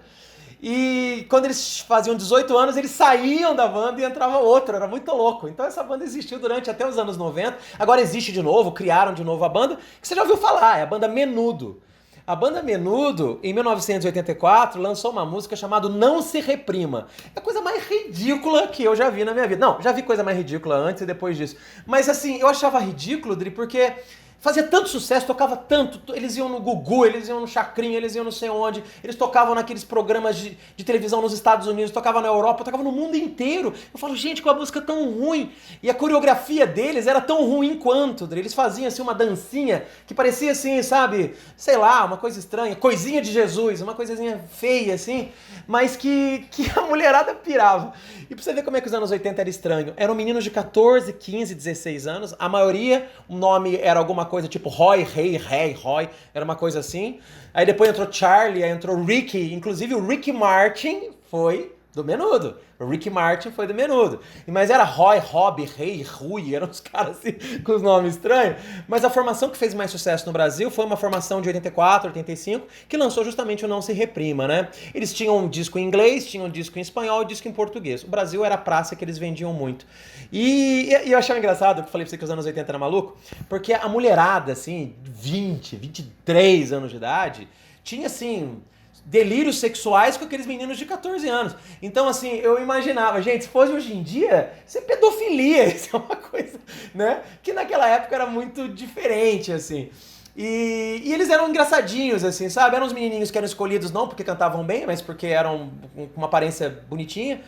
e quando eles faziam 18 anos, eles saíam da banda e entrava outro. Era muito louco. Então essa banda existiu durante até os anos 90. Agora existe de novo, criaram de novo a banda, que você já ouviu falar, é a banda Menudo. A banda Menudo, em 1984, lançou uma música chamada Não Se Reprima. É a coisa mais ridícula que eu já vi na minha vida. Não, já vi coisa mais ridícula antes e depois disso. Mas assim, eu achava ridículo, Dri, porque fazia tanto sucesso, tocava tanto, eles iam no Gugu, eles iam no Chacrinha, eles iam não sei onde, eles tocavam naqueles programas de televisão nos Estados Unidos, tocavam na Europa, tocavam no mundo inteiro. Eu falo, gente, com a música tão ruim. E a coreografia deles era tão ruim quanto, eles faziam assim uma dancinha que parecia assim, sabe, sei lá, uma coisa estranha, coisinha de Jesus, uma coisinha feia assim, mas que a mulherada pirava. E pra você ver como é que os anos 80 era estranho, eram meninos de 14, 15, 16 anos, a maioria, o nome era alguma coisa tipo Roy, Roy, era uma coisa assim. Aí depois entrou Charlie, aí entrou Ricky, inclusive o Ricky Martin foi do Menudo. O Ricky Martin foi do Menudo. Mas era Roy, Rob, Rui, eram os caras assim, com os nomes estranhos. Mas a formação que fez mais sucesso no Brasil foi uma formação de 84, 85, que lançou justamente o Não Se Reprima, né? Eles tinham um disco em inglês, tinham um disco em espanhol e um disco em português. O Brasil era a praça que eles vendiam muito. E eu achava engraçado, que eu falei pra você que os anos 80 era maluco, porque a mulherada, assim, 20, 23 anos de idade, tinha, assim, delírios sexuais com aqueles meninos de 14 anos. Então, assim, eu imaginava, gente, se fosse hoje em dia, isso é pedofilia, isso é uma coisa, né? Que naquela época era muito diferente, assim. E eles eram engraçadinhos, assim, sabe? Eram uns menininhos que eram escolhidos não porque cantavam bem, mas porque eram com uma aparência bonitinha.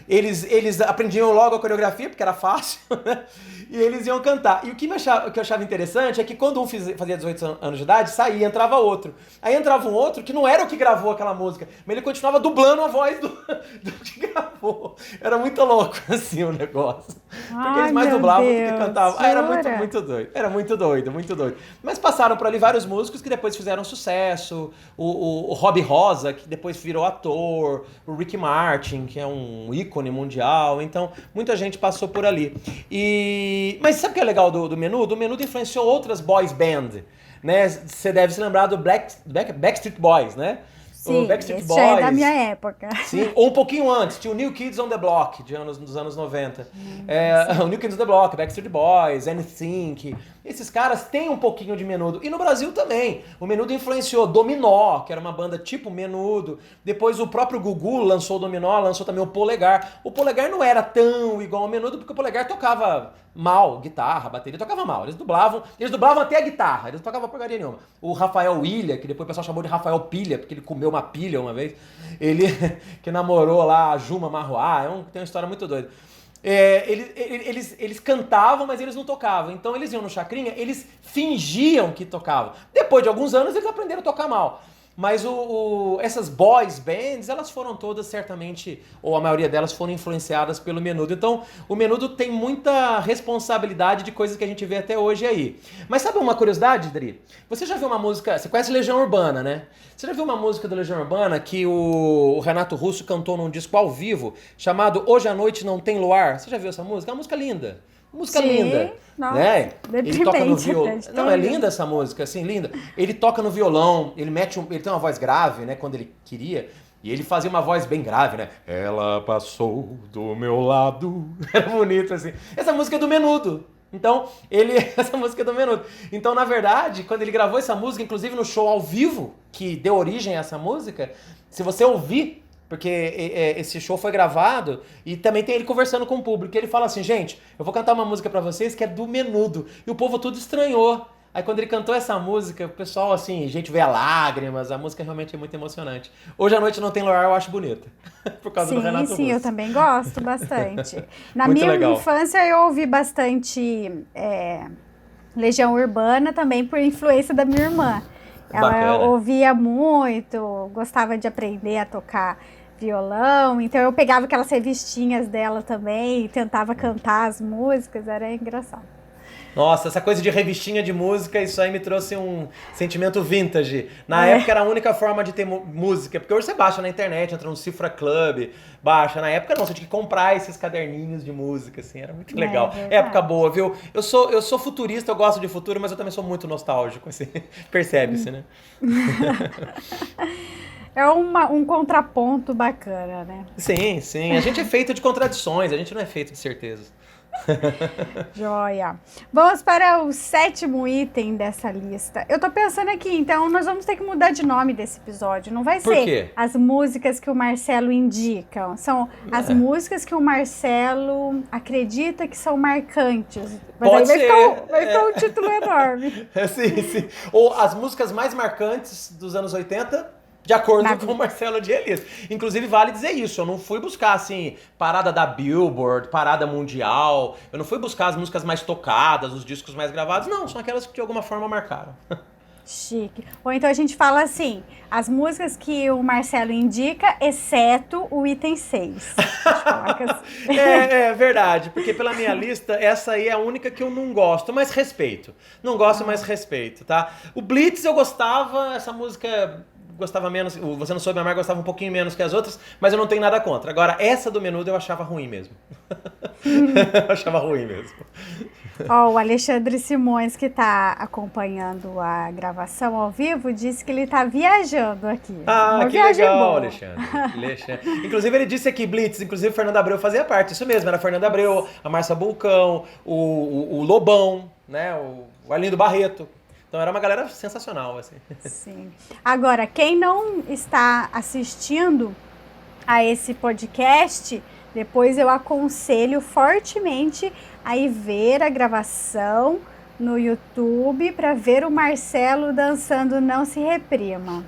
Eles aprendiam logo a coreografia, porque era fácil, né? E eles iam cantar. E o que eu achava interessante é que quando um fazia 18 anos de idade, saía, entrava outro. Aí entrava um outro que não era o que gravou aquela música, mas ele continuava dublando a voz do que gravou. Era muito louco, assim, o negócio. Porque eles mais dublavam do que cantavam. Ah, era muito doido. Era muito doido, muito doido. Mas passaram ali vários músicos que depois fizeram sucesso, o Robbie Rosa, que depois virou ator, o Ricky Martin, que é um ícone mundial, então muita gente passou por ali. Mas sabe o que é legal do Menudo? O Menudo influenciou outras boys band, né? Você deve se lembrar do Backstreet Boys, né? Sim, o Backstreet esse Boys. já é da minha época. Sim, ou um pouquinho antes, tinha o New Kids on the Block, dos anos 90. O New Kids on the Block, Backstreet Boys, NSYNC. Esses caras têm um pouquinho de Menudo. E no Brasil também. O Menudo influenciou Dominó, que era uma banda tipo Menudo. Depois o próprio Gugu lançou o Dominó, lançou também o Polegar. O Polegar não era tão igual ao Menudo, porque o Polegar tocava mal, guitarra, bateria, tocava mal. Eles dublavam até a guitarra, eles não tocavam porcaria nenhuma. O Rafael Ilha, que depois o pessoal chamou de Rafael Pilha, porque ele comeu uma pilha uma vez, ele que namorou lá a Juma Marruá, tem uma história muito doida. Eles cantavam, mas eles não tocavam. Então eles iam no Chacrinha, eles fingiam que tocavam. Depois de alguns anos eles aprenderam a tocar mal. Mas essas boys bands, elas foram todas certamente, ou a maioria delas foram influenciadas pelo Menudo. Então, o Menudo tem muita responsabilidade de coisas que a gente vê até hoje aí. Mas sabe uma curiosidade, Dri? Você já viu uma música, você conhece Legião Urbana, né? Você já viu uma música do Legião Urbana que o Renato Russo cantou num disco ao vivo, chamado Hoje à Noite Não Tem Luar? Você já viu essa música? É uma música linda. Música Sim, linda, nossa, né? Ele toca no violão. até, Não, é linda essa música, assim, linda. Ele toca no violão, ele tem uma voz grave, né, quando ele queria, e ele fazia uma voz bem grave, né? Ela passou do meu lado. Era bonito, assim. Essa música é do Menudo. Então, essa música é do Menudo. Então, na verdade, quando ele gravou essa música, inclusive no show ao vivo, que deu origem a essa música, se você ouvir, porque esse show foi gravado e também tem ele conversando com o público. Ele fala assim, gente, eu vou cantar uma música pra vocês que é do Menudo. E o povo tudo estranhou. Aí quando ele cantou essa música, o pessoal, assim, gente vê a lágrimas, a música realmente é muito emocionante. Hoje à Noite Não Tem Luar eu acho bonita, por causa do Renato Russo. Sim, eu também gosto bastante. Na muito minha legal. infância eu ouvi bastante Legião Urbana também por influência da minha irmã. Ela Bacana. ouvia muito, gostava de aprender a tocar violão, então eu pegava aquelas revistinhas dela também e tentava cantar as músicas, era engraçado. Nossa, essa coisa de revistinha de música, isso aí me trouxe um sentimento vintage. Na época era a única forma de ter música, porque hoje você baixa na internet, entra no Cifra Club, baixa. Na época não, você tinha que comprar esses caderninhos de música, assim, era muito legal. Época boa, viu? Eu sou futurista, eu gosto de futuro, mas eu também sou muito nostálgico, assim, percebe-se, né? É um contraponto bacana, né? Sim, sim. A gente é feito de contradições, a gente não é feito de certezas. Joia. Vamos para o 7º item dessa lista. Eu tô pensando aqui, então nós vamos ter que mudar de nome desse episódio. Não vai Por ser quê? as músicas que o Marcelo indica. São as músicas que o Marcelo acredita que são marcantes. Mas Pode aí ser. vai ficar um título enorme. Sim, sim. Ou as músicas mais marcantes dos anos 80, de acordo com o Marcelo de Elias. Inclusive, vale dizer isso, eu não fui buscar, assim, parada da Billboard, parada mundial, eu não fui buscar as músicas mais tocadas, os discos mais gravados, não, são aquelas que de alguma forma marcaram. Chique. Ou então a gente fala assim, as músicas que o Marcelo indica, exceto o item 6. É verdade, porque pela minha lista, essa aí é a única que eu não gosto, mas respeito. Não gosto, mas respeito, tá? O Blitz eu gostava, essa música gostava menos, o Você Não Soube Amar gostava um pouquinho menos que as outras, mas eu não tenho nada contra. Agora, essa do Menudo eu achava ruim mesmo. Eu achava ruim mesmo. Ó, o Alexandre Simões, que tá acompanhando a gravação ao vivo, disse que ele tá viajando aqui. Ah, uma que viagem legal, boa. Alexandre. Inclusive, ele disse aqui, Blitz, inclusive o Fernando Abreu fazia parte, isso mesmo, era a Fernanda Abreu, a Márcia Bulcão, o Lobão, né, o Arlindo Barreto. Então era uma galera sensacional, assim. Sim. Agora, quem não está assistindo a esse podcast, depois eu aconselho fortemente a ir ver a gravação no YouTube para ver o Marcelo dançando Não Se Reprima.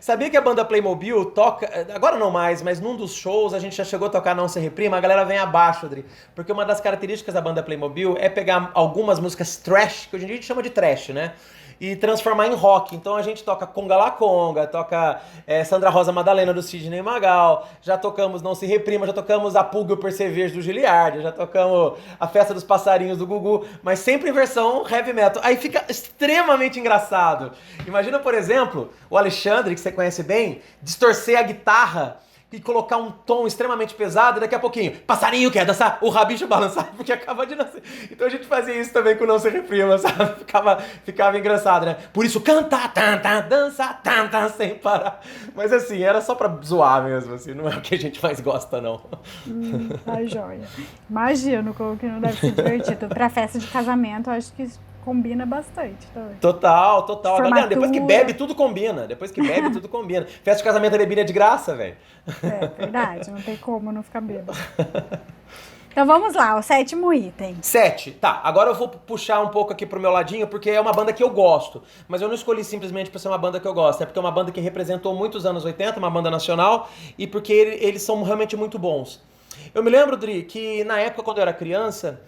Sabia que a banda Playmobil toca, agora não mais, mas num dos shows a gente já chegou a tocar Não Se Reprima, a galera vem abaixo, Adri, porque uma das características da banda Playmobil é pegar algumas músicas trash, que hoje em dia a gente chama de trash, né? e transformar em rock. Então a gente toca Conga La Conga, toca Sandra Rosa Madalena do Sidney Magal, já tocamos Não Se Reprima, já tocamos A Pulga e o Percevejo do Giliardi, já tocamos A Festa dos Passarinhos do Gugu, mas sempre em versão heavy metal. Aí fica extremamente engraçado. Imagina, por exemplo, o Alexandre, que você conhece bem, distorcer a guitarra e colocar um tom extremamente pesado, e daqui a pouquinho, passarinho quer dançar, o rabicho balançar, porque acaba de nascer. Então a gente fazia isso também com Não Se Reprima, sabe? Ficava engraçado, né? Por isso, canta, dança, sem parar. Mas assim, era só pra zoar mesmo, assim, não é o que a gente mais gosta, não. Tá joia. Imagino como que não deve ser divertido. Pra festa de casamento, eu acho que combina bastante também. Total. Galera, depois que bebe, tudo combina. Festa de casamento é bebida de graça, velho. É verdade, não tem como não ficar bêbado. Então vamos lá, o 7º item. 7, tá. Agora eu vou puxar um pouco aqui pro meu ladinho, porque é uma banda que eu gosto. Mas eu não escolhi simplesmente por ser uma banda que eu gosto. É porque é uma banda que representou muitos anos 80, uma banda nacional, e porque eles são realmente muito bons. Eu me lembro, Dri, que na época, quando eu era criança,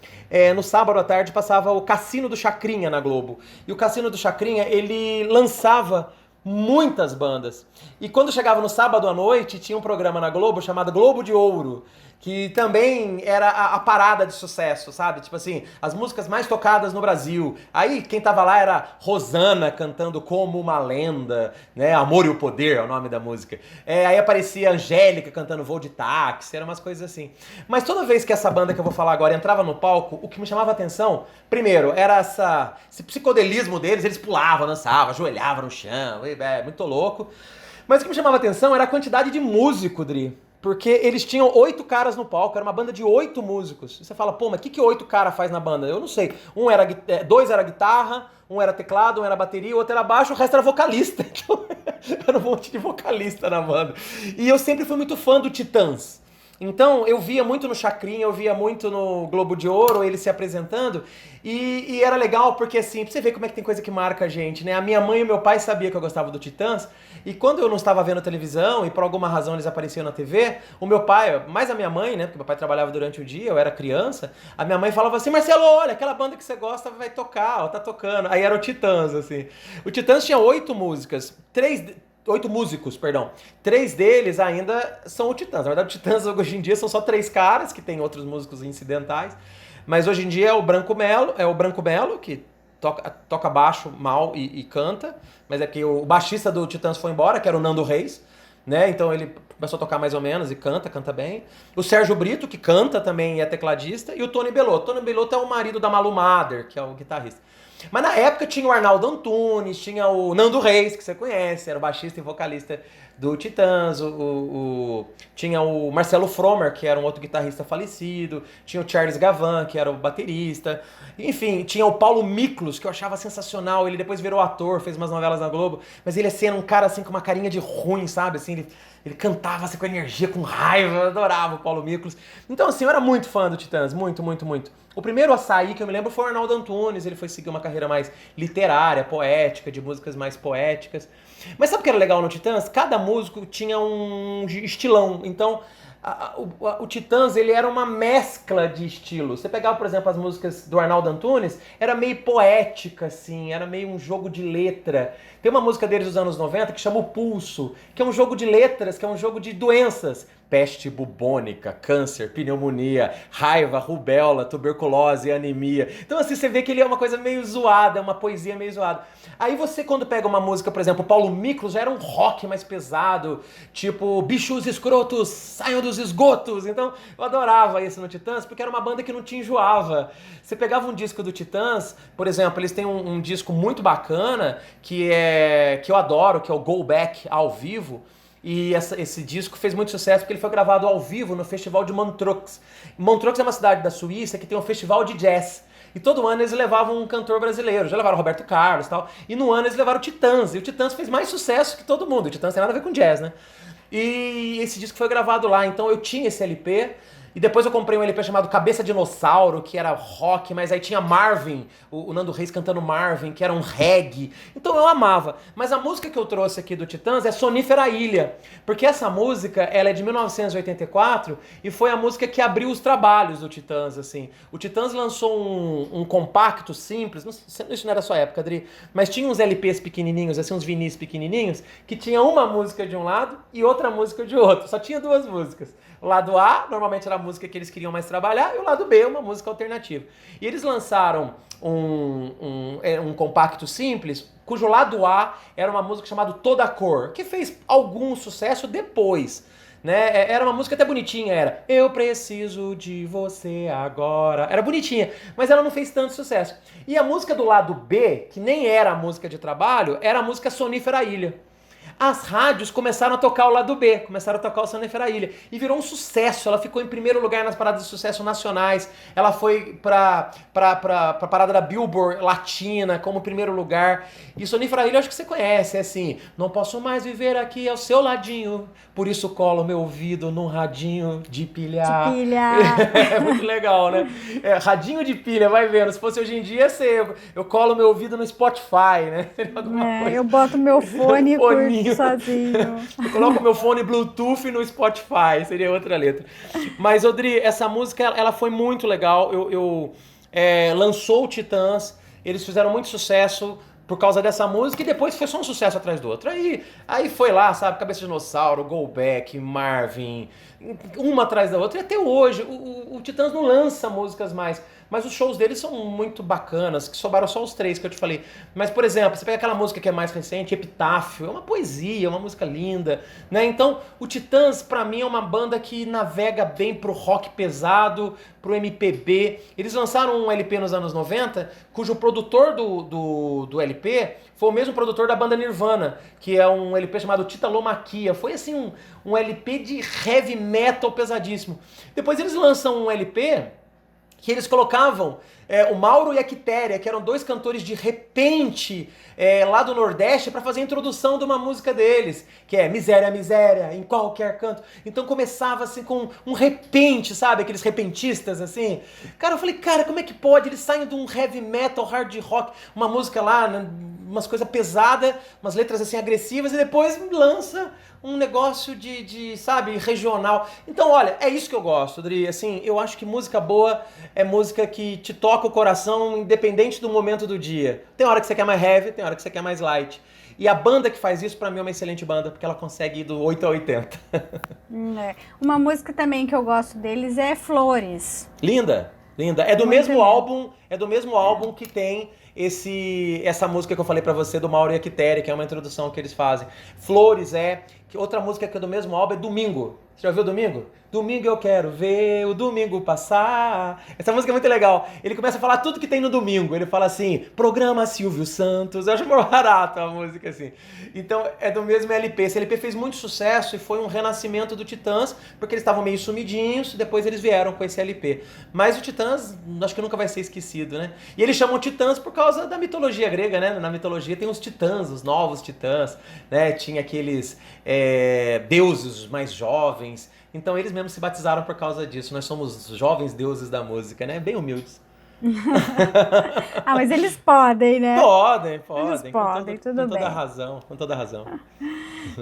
no sábado à tarde passava o Cassino do Chacrinha na Globo. E o Cassino do Chacrinha, ele lançava muitas bandas. E quando chegava no sábado à noite, tinha um programa na Globo chamado Globo de Ouro, que também era a parada de sucesso, sabe? Tipo assim, as músicas mais tocadas no Brasil. Aí quem tava lá era Rosana cantando Como Uma Lenda, né? Amor e o Poder é o nome da música. Aí aparecia Angélica cantando Voo de Táxi, eram umas coisas assim. Mas toda vez que essa banda que eu vou falar agora entrava no palco, o que me chamava a atenção, primeiro, era esse psicodelismo deles, eles pulavam, dançavam, ajoelhavam no chão, muito louco. Mas o que me chamava a atenção era a quantidade de músico, Dri. Porque eles tinham 8 caras no palco, era uma banda de 8 músicos. E você fala, pô, mas o que 8 caras faz na banda? Eu não sei. 2 era guitarra, 1 era teclado, 1 era bateria, o outro era baixo, o resto era vocalista. Então, era um monte de vocalista na banda. E eu sempre fui muito fã do Titãs. Então, eu via muito no Chacrinha, eu via muito no Globo de Ouro, ele se apresentando, e era legal porque, assim, pra você ver como é que tem coisa que marca a gente, né? A minha mãe e o meu pai sabiam que eu gostava do Titãs, e quando eu não estava vendo televisão, e por alguma razão eles apareciam na TV, o meu pai, mais a minha mãe, né, porque meu pai trabalhava durante o dia, eu era criança, a minha mãe falava assim, Marcelo, olha, aquela banda que você gosta vai tocar, ó, tá tocando. Aí era o Titãs, assim. O Titãs tinha 8 músicas, 8 músicos, perdão. 3 deles ainda são o Titãs. Na verdade, o Titãs hoje em dia são só 3 caras, que tem outros músicos incidentais. Mas hoje em dia é o Branco Melo, que toca baixo mal e canta. Mas é que o baixista do Titãs foi embora, que era o Nando Reis, né? Então ele começou a tocar mais ou menos e canta bem. O Sérgio Brito, que canta também e é tecladista. E o Tony Bellotto. Tony Bellotto é o marido da Malu Mader, que é o guitarrista. Mas na época tinha o Arnaldo Antunes, tinha o Nando Reis, que você conhece, era o baixista e vocalista do Titãs, tinha o Marcelo Fromer, que era um outro guitarrista falecido, tinha o Charles Gavan, que era o baterista, enfim, tinha o Paulo Miklos, que eu achava sensacional, ele depois virou ator, fez umas novelas na Globo, mas ele assim, era um cara assim com uma carinha de ruim, sabe, assim, ele cantava assim com energia, com raiva, eu adorava o Paulo Miklos. Então assim, eu era muito fã do Titãs, muito. O primeiro a sair, que eu me lembro, foi o Arnaldo Antunes, ele foi seguir uma carreira mais literária, poética, de músicas mais poéticas. Mas sabe o que era legal no Titãs? Cada músico tinha um estilão, então o Titãs, ele era uma mescla de estilos. Você pegava, por exemplo, as músicas do Arnaldo Antunes, era meio poética, assim, era meio um jogo de letra. Tem uma música deles dos anos 90 que chama O Pulso, que é um jogo de letras, que é um jogo de doenças. Peste bubônica, câncer, pneumonia, raiva, rubéola, tuberculose, anemia. Então assim, você vê que ele é uma coisa meio zoada, é uma poesia meio zoada. Aí você, quando pega uma música, por exemplo, Paulo Miklos, já era um rock mais pesado, tipo, bichos escrotos, saiam dos esgotos. Então eu adorava isso no Titãs, porque era uma banda que não te enjoava. Você pegava um disco do Titãs, por exemplo, eles têm um disco muito bacana, que eu adoro, que é o Go Back ao vivo. E esse disco fez muito sucesso porque ele foi gravado ao vivo no festival de Montreux. Montreux é uma cidade da Suíça que tem um festival de jazz. E todo ano eles levavam um cantor brasileiro. Já levaram Roberto Carlos e tal. E no ano eles levaram o Titãs. E o Titãs fez mais sucesso que todo mundo. O Titãs tem nada a ver com jazz, né? E esse disco foi gravado lá. Então eu tinha esse LP. E depois eu comprei um LP chamado Cabeça Dinossauro, que era rock, mas aí tinha Marvin, o Nando Reis cantando Marvin, que era um reggae. Então eu amava. Mas a música que eu trouxe aqui do Titãs é Sonífera Ilha, porque essa música, ela é de 1984 e foi a música que abriu os trabalhos do Titãs, assim. O Titãs lançou um compacto simples, isso não era sua época, Adri, mas tinha uns LPs pequenininhos, assim, uns vinis pequenininhos, que tinha uma música de um lado e outra música de outro. Só tinha duas músicas. O lado A, normalmente era a música que eles queriam mais trabalhar, e o lado B, uma música alternativa. E eles lançaram um compacto simples, cujo lado A era uma música chamada Toda Cor, que fez algum sucesso depois. Né? Era uma música até bonitinha, era Eu Preciso de Você Agora. Era bonitinha, mas ela não fez tanto sucesso. E a música do lado B, que nem era a música de trabalho, era a música Sonífera Ilha. As rádios começaram a tocar o lado B, começaram a tocar o Sonífera Ilha. E virou um sucesso, ela ficou em primeiro lugar nas paradas de sucesso nacionais. Ela foi pra parada da Billboard Latina como primeiro lugar. E Sonífera Ilha eu acho que você conhece, é assim: não posso mais viver aqui ao seu ladinho, por isso colo meu ouvido num radinho de pilha. De pilha. É muito legal, né? Radinho de pilha, vai vendo. Se fosse hoje em dia, eu colo meu ouvido no Spotify, né? Eu boto meu fone e curto sozinho. Eu coloco meu fone Bluetooth no Spotify, seria outra letra. Mas, Odri, essa música, ela foi muito legal. Lançou o Titãs, eles fizeram muito sucesso por causa dessa música, e depois foi só um sucesso atrás do outro. Aí foi lá, sabe, Cabeça de Dinossauro, Go Back, Marvin, uma atrás da outra. E até hoje, o Titãs não lança músicas mais, mas os shows deles são muito bacanas, que sobraram só os 3 que eu te falei. Mas, por exemplo, você pega aquela música que é mais recente, Epitáfio, é uma poesia, é uma música linda, né? Então, o Titãs, pra mim, é uma banda que navega bem pro rock pesado, pro MPB. Eles lançaram um LP nos anos 90, cujo produtor do LP foi o mesmo produtor da banda Nirvana, que é um LP chamado Titalomaquia. Foi, assim, um LP de heavy metal pesadíssimo. Depois eles lançam um LP que eles colocavam o Mauro e a Quitéria, que eram 2 cantores de repente lá do Nordeste, para fazer a introdução de uma música deles, que é Miséria, Miséria, em qualquer canto. Então começava assim com um repente, sabe? Aqueles repentistas assim. Cara, eu falei, cara, como é que pode? Eles saem de um heavy metal, hard rock, uma música lá, né, umas coisas pesadas, umas letras assim agressivas, e depois lança um negócio sabe, regional. Então, olha, é isso que eu gosto, Adri. Assim, eu acho que música boa é música que te toca o coração, independente do momento do dia. Tem hora que você quer mais heavy, tem hora que você quer mais light. E a banda que faz isso, pra mim, é uma excelente banda, porque ela consegue ir do 8 a 80. Uma música também que eu gosto deles é Flores. Linda, linda. É do mesmo álbum que tem essa música que eu falei pra você, do Mauro e a Quitéria, que é uma introdução que eles fazem. Flores que outra música que é do mesmo álbum é Domingo. Você já ouviu Domingo? Domingo eu quero ver o domingo passar. Essa música é muito legal. Ele começa a falar tudo que tem no domingo. Ele fala assim, programa Silvio Santos. Eu acho muito barato a música, assim. Então, é do mesmo LP. Esse LP fez muito sucesso e foi um renascimento do Titãs, porque eles estavam meio sumidinhos, depois eles vieram com esse LP. Mas o Titãs, acho que nunca vai ser esquecido, né? E eles chamam Titãs por causa da mitologia grega, né? Na mitologia tem os Titãs, os novos Titãs, né? Tinha aqueles deuses mais jovens. Então eles mesmos se batizaram por causa disso. Nós somos jovens deuses da música, né? Bem humildes. Mas eles podem, né? Podem. Eles podem, tudo bem. Com toda razão.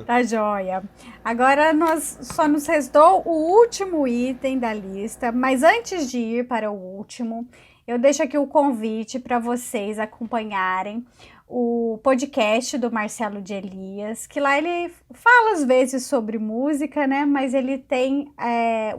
Tá joia. Agora só nos restou o último item da lista, mas antes de ir para o último, eu deixo aqui o convite para vocês acompanharem o podcast do Marcelo de Elias, que lá ele fala às vezes sobre música, né? Mas ele tem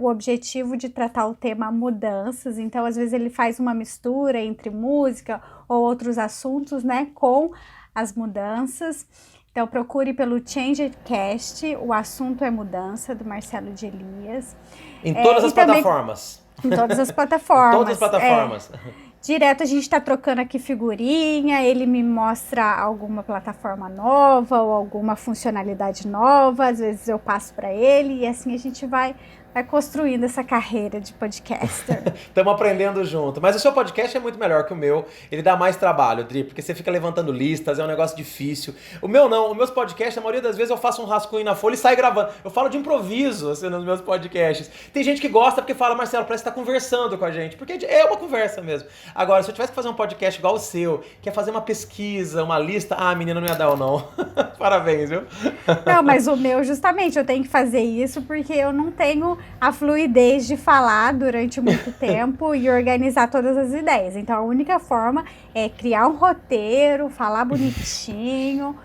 o objetivo de tratar o tema mudanças, então às vezes ele faz uma mistura entre música ou outros assuntos, né? Com as mudanças. Então procure pelo Changecast, o assunto é mudança, do Marcelo de Elias. Em todas as plataformas. Em todas as plataformas. Em todas as plataformas. Direto a gente está trocando aqui figurinha, ele me mostra alguma plataforma nova ou alguma funcionalidade nova, às vezes eu passo para ele e assim a gente vai vai construindo essa carreira de podcaster. Estamos aprendendo junto. Mas o seu podcast é muito melhor que o meu. Ele dá mais trabalho, Dri, porque você fica levantando listas, é um negócio difícil. O meu não. Os meus podcasts, a maioria das vezes eu faço um rascunho na folha e saio gravando. Eu falo de improviso, assim, nos meus podcasts. Tem gente que gosta porque fala, Marcelo, parece que tá conversando com a gente. Porque é uma conversa mesmo. Agora, se eu tivesse que fazer um podcast igual o seu, que é fazer uma pesquisa, uma lista, menina, não ia dar ou não. Parabéns, viu? Não, mas o meu, justamente, eu tenho que fazer isso porque eu não tenho a fluidez de falar durante muito tempo e organizar todas as ideias. Então, a única forma é criar um roteiro, falar bonitinho.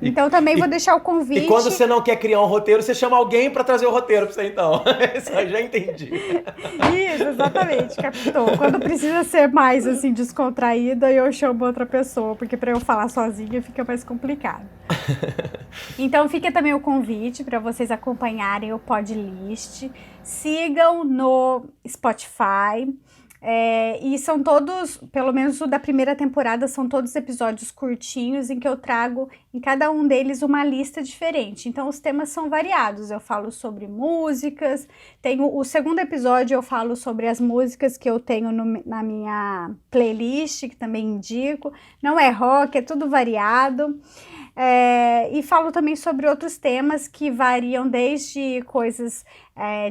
Então, também vou deixar o convite. E quando você não quer criar um roteiro, você chama alguém para trazer o roteiro para você, então. Isso aí já entendi. Isso, exatamente, captou. Quando precisa ser mais, assim, descontraída, eu chamo outra pessoa, porque para eu falar sozinha fica mais complicado. Então, fica também o convite para vocês acompanharem o Podlist. Sigam no Spotify. E são todos, pelo menos o da primeira temporada, são todos episódios curtinhos em que eu trago em cada um deles uma lista diferente. Então os temas são variados, eu falo sobre músicas, tenho o segundo episódio eu falo sobre as músicas que eu tenho na minha playlist, que também indico. Não é rock, é tudo variado. E falo também sobre outros temas que variam desde coisas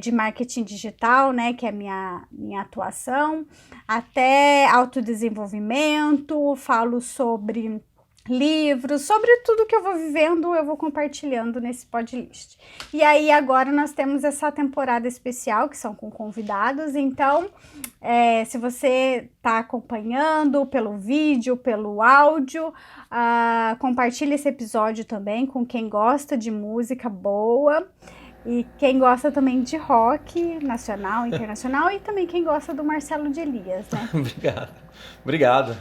de marketing digital, né, que é a minha atuação, até autodesenvolvimento, falo sobre livros, sobre tudo que eu vou vivendo, eu vou compartilhando nesse Podlist. E aí agora nós temos essa temporada especial, que são com convidados, então se você está acompanhando pelo vídeo, pelo áudio, compartilhe esse episódio também com quem gosta de música boa, e quem gosta também de rock nacional, internacional, e também quem gosta do Marcelo de Elias, né? Obrigado.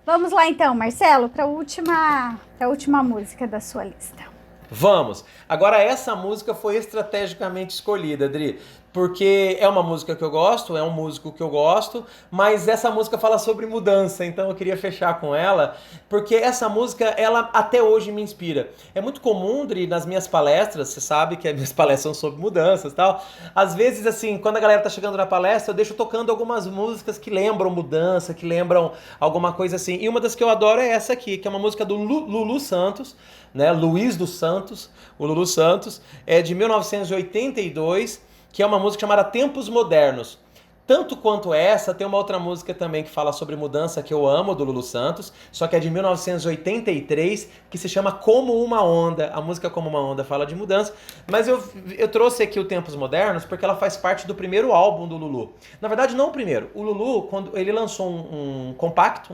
Vamos lá então, Marcelo, para a última música da sua lista. Vamos! Agora essa música foi estrategicamente escolhida, Adri, porque é uma música que eu gosto, é um músico que eu gosto, mas essa música fala sobre mudança, então eu queria fechar com ela, porque essa música, ela até hoje me inspira. É muito comum, Adri, nas minhas palestras, você sabe que as minhas palestras são sobre mudanças e tal, às vezes assim, quando a galera tá chegando na palestra, eu deixo tocando algumas músicas que lembram mudança, que lembram alguma coisa assim, e uma das que eu adoro é essa aqui, que é uma música do Lulu Santos, né, Luiz dos Santos, o Lulu Santos, é de 1982, que é uma música chamada Tempos Modernos. Tanto quanto essa, tem uma outra música também que fala sobre mudança que eu amo, do Lulu Santos, só que é de 1983, que se chama Como Uma Onda. A música Como Uma Onda fala de mudança, mas eu trouxe aqui o Tempos Modernos porque ela faz parte do primeiro álbum do Lulu. Na verdade, não o primeiro. O Lulu, quando ele lançou um compacto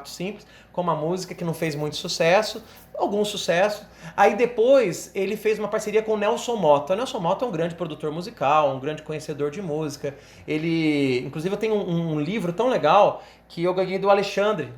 simples, com uma música que não fez muito sucesso, algum sucesso. Aí depois ele fez uma parceria com o Nelson Motta. O Nelson Motta é um grande produtor musical, um grande conhecedor de música. Ele, inclusive, eu tenho um livro tão legal que eu ganhei do Alexandre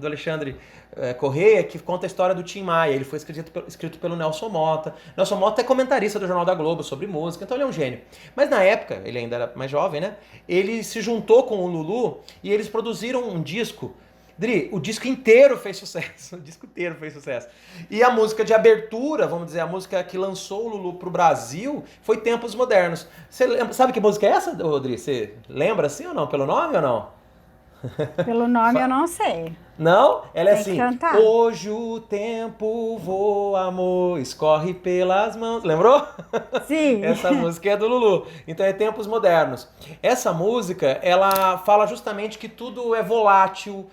Correia, que conta a história do Tim Maia. Ele foi escrito pelo Nelson Motta. Nelson Motta é comentarista do Jornal da Globo sobre música, então ele é um gênio. Mas na época, ele ainda era mais jovem, né? Ele se juntou com o Lulu e eles produziram um disco. Dri, o disco inteiro fez sucesso. O disco inteiro fez sucesso. E a música de abertura, vamos dizer, a música que lançou o Lulu pro Brasil, foi Tempos Modernos. Você lembra, sabe que música é essa, Dri? Você lembra assim ou não? Pelo nome ou não? Pelo nome eu não sei. Não? Ela é Tem assim. que cantar. Hoje o tempo voa, amor, escorre pelas mãos. Lembrou? Sim. Essa música é do Lulu. Então é Tempos Modernos. Essa música, ela fala justamente que tudo é volátil.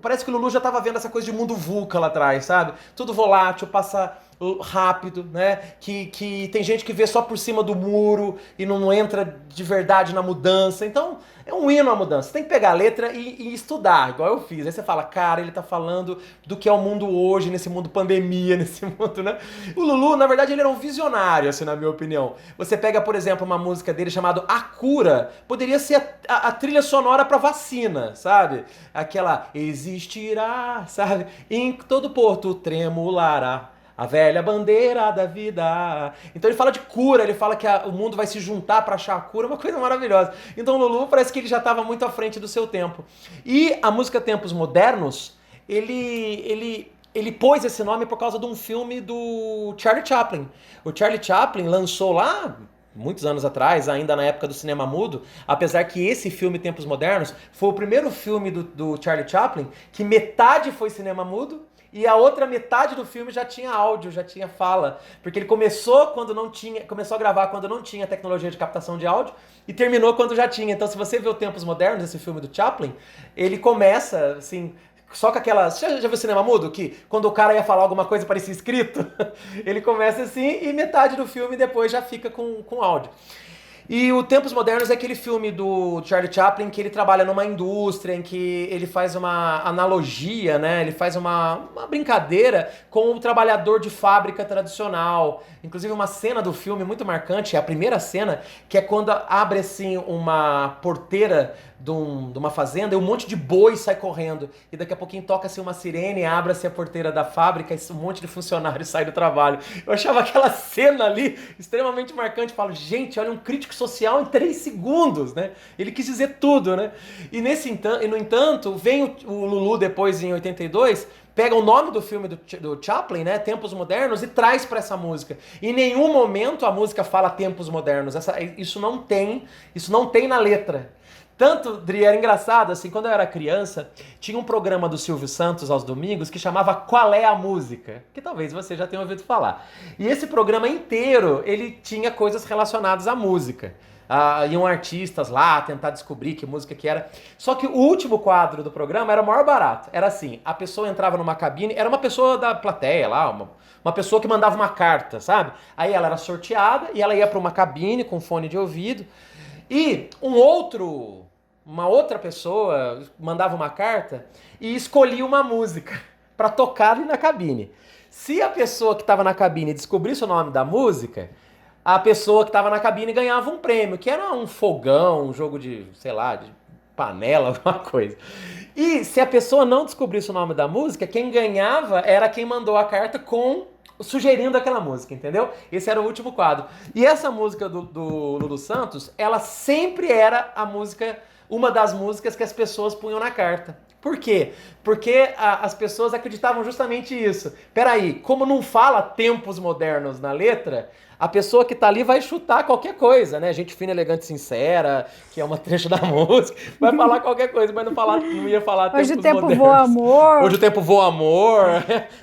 Parece que o Lulu já estava vendo essa coisa de mundo VUCA lá atrás, sabe? Tudo volátil, passa rápido, né? Que tem gente que vê só por cima do muro e não entra de verdade na mudança. Então, é um hino à mudança. Você tem que pegar a letra e estudar, igual eu fiz. Aí você fala, cara, ele tá falando do que é o mundo hoje, nesse mundo pandemia, nesse mundo, né? O Lulu, na verdade, ele era um visionário, assim, na minha opinião. Você pega, por exemplo, uma música dele chamada A Cura, poderia ser a trilha sonora pra vacina, sabe? Aquela existirá, sabe? Em todo porto tremulará a velha bandeira da vida. Então ele fala de cura, ele fala que o mundo vai se juntar para achar a cura, uma coisa maravilhosa. Então o Lulu parece que ele já estava muito à frente do seu tempo. E a música Tempos Modernos, ele pôs esse nome por causa de um filme do Charlie Chaplin. O Charlie Chaplin lançou lá muitos anos atrás, ainda na época do cinema mudo, apesar que esse filme Tempos Modernos foi o primeiro filme do Charlie Chaplin que metade foi cinema mudo e a outra metade do filme já tinha áudio, já tinha fala, porque ele começou a gravar quando não tinha tecnologia de captação de áudio e terminou quando já tinha. Então, se você vê o Tempos Modernos, esse filme do Chaplin, ele começa assim, só com aquela... Você já viu cinema mudo? Que quando o cara ia falar alguma coisa parecia escrito? Ele começa assim e metade do filme depois já fica com áudio. E o Tempos Modernos é aquele filme do Charlie Chaplin que ele trabalha numa indústria, em que ele faz uma analogia, né? Ele faz uma brincadeira com o trabalhador de fábrica tradicional. Inclusive uma cena do filme muito marcante, é a primeira cena, que é quando abre assim uma porteira de uma fazenda e um monte de boi sai correndo. E daqui a pouquinho toca-se uma sirene, abre-se a porteira da fábrica e um monte de funcionários sai do trabalho. Eu achava aquela cena ali extremamente marcante. Falo, gente, olha, um crítico social em 3 segundos, né? Ele quis dizer tudo, né? E no entanto, vem o Lulu depois, em 82, pega o nome do filme do Chaplin, né, Tempos Modernos, e traz para essa música. Em nenhum momento a música fala Tempos Modernos. Isso não tem na letra. Tanto, Dri, era engraçado, assim, quando eu era criança, tinha um programa do Silvio Santos aos domingos que chamava Qual é a Música? Que talvez você já tenha ouvido falar. E esse programa inteiro, ele tinha coisas relacionadas à música. Iam artistas lá tentar descobrir que música que era. Só que o último quadro do programa era o maior barato. Era assim, a pessoa entrava numa cabine, era uma pessoa da plateia lá, uma pessoa que mandava uma carta, sabe? Aí ela era sorteada e ela ia para uma cabine com fone de ouvido. E uma outra pessoa mandava uma carta e escolhia uma música para tocar ali na cabine. Se a pessoa que estava na cabine descobrisse o nome da música, a pessoa que estava na cabine ganhava um prêmio, que era um fogão, um jogo de, sei lá, de panela, alguma coisa. E se a pessoa não descobrisse o nome da música, quem ganhava era quem mandou a carta sugerindo aquela música, entendeu? Esse era o último quadro. E essa música do Lulu Santos, ela sempre era uma das músicas que as pessoas punham na carta. Por quê? Porque as pessoas acreditavam justamente isso. Peraí, como não fala Tempos Modernos na letra, a pessoa que tá ali vai chutar qualquer coisa, né? Gente fina, elegante, sincera, que é uma trecho da música, vai falar qualquer coisa, mas não ia falar Tempos Modernos. Hoje o tempo voa amor. Hoje o tempo voa amor.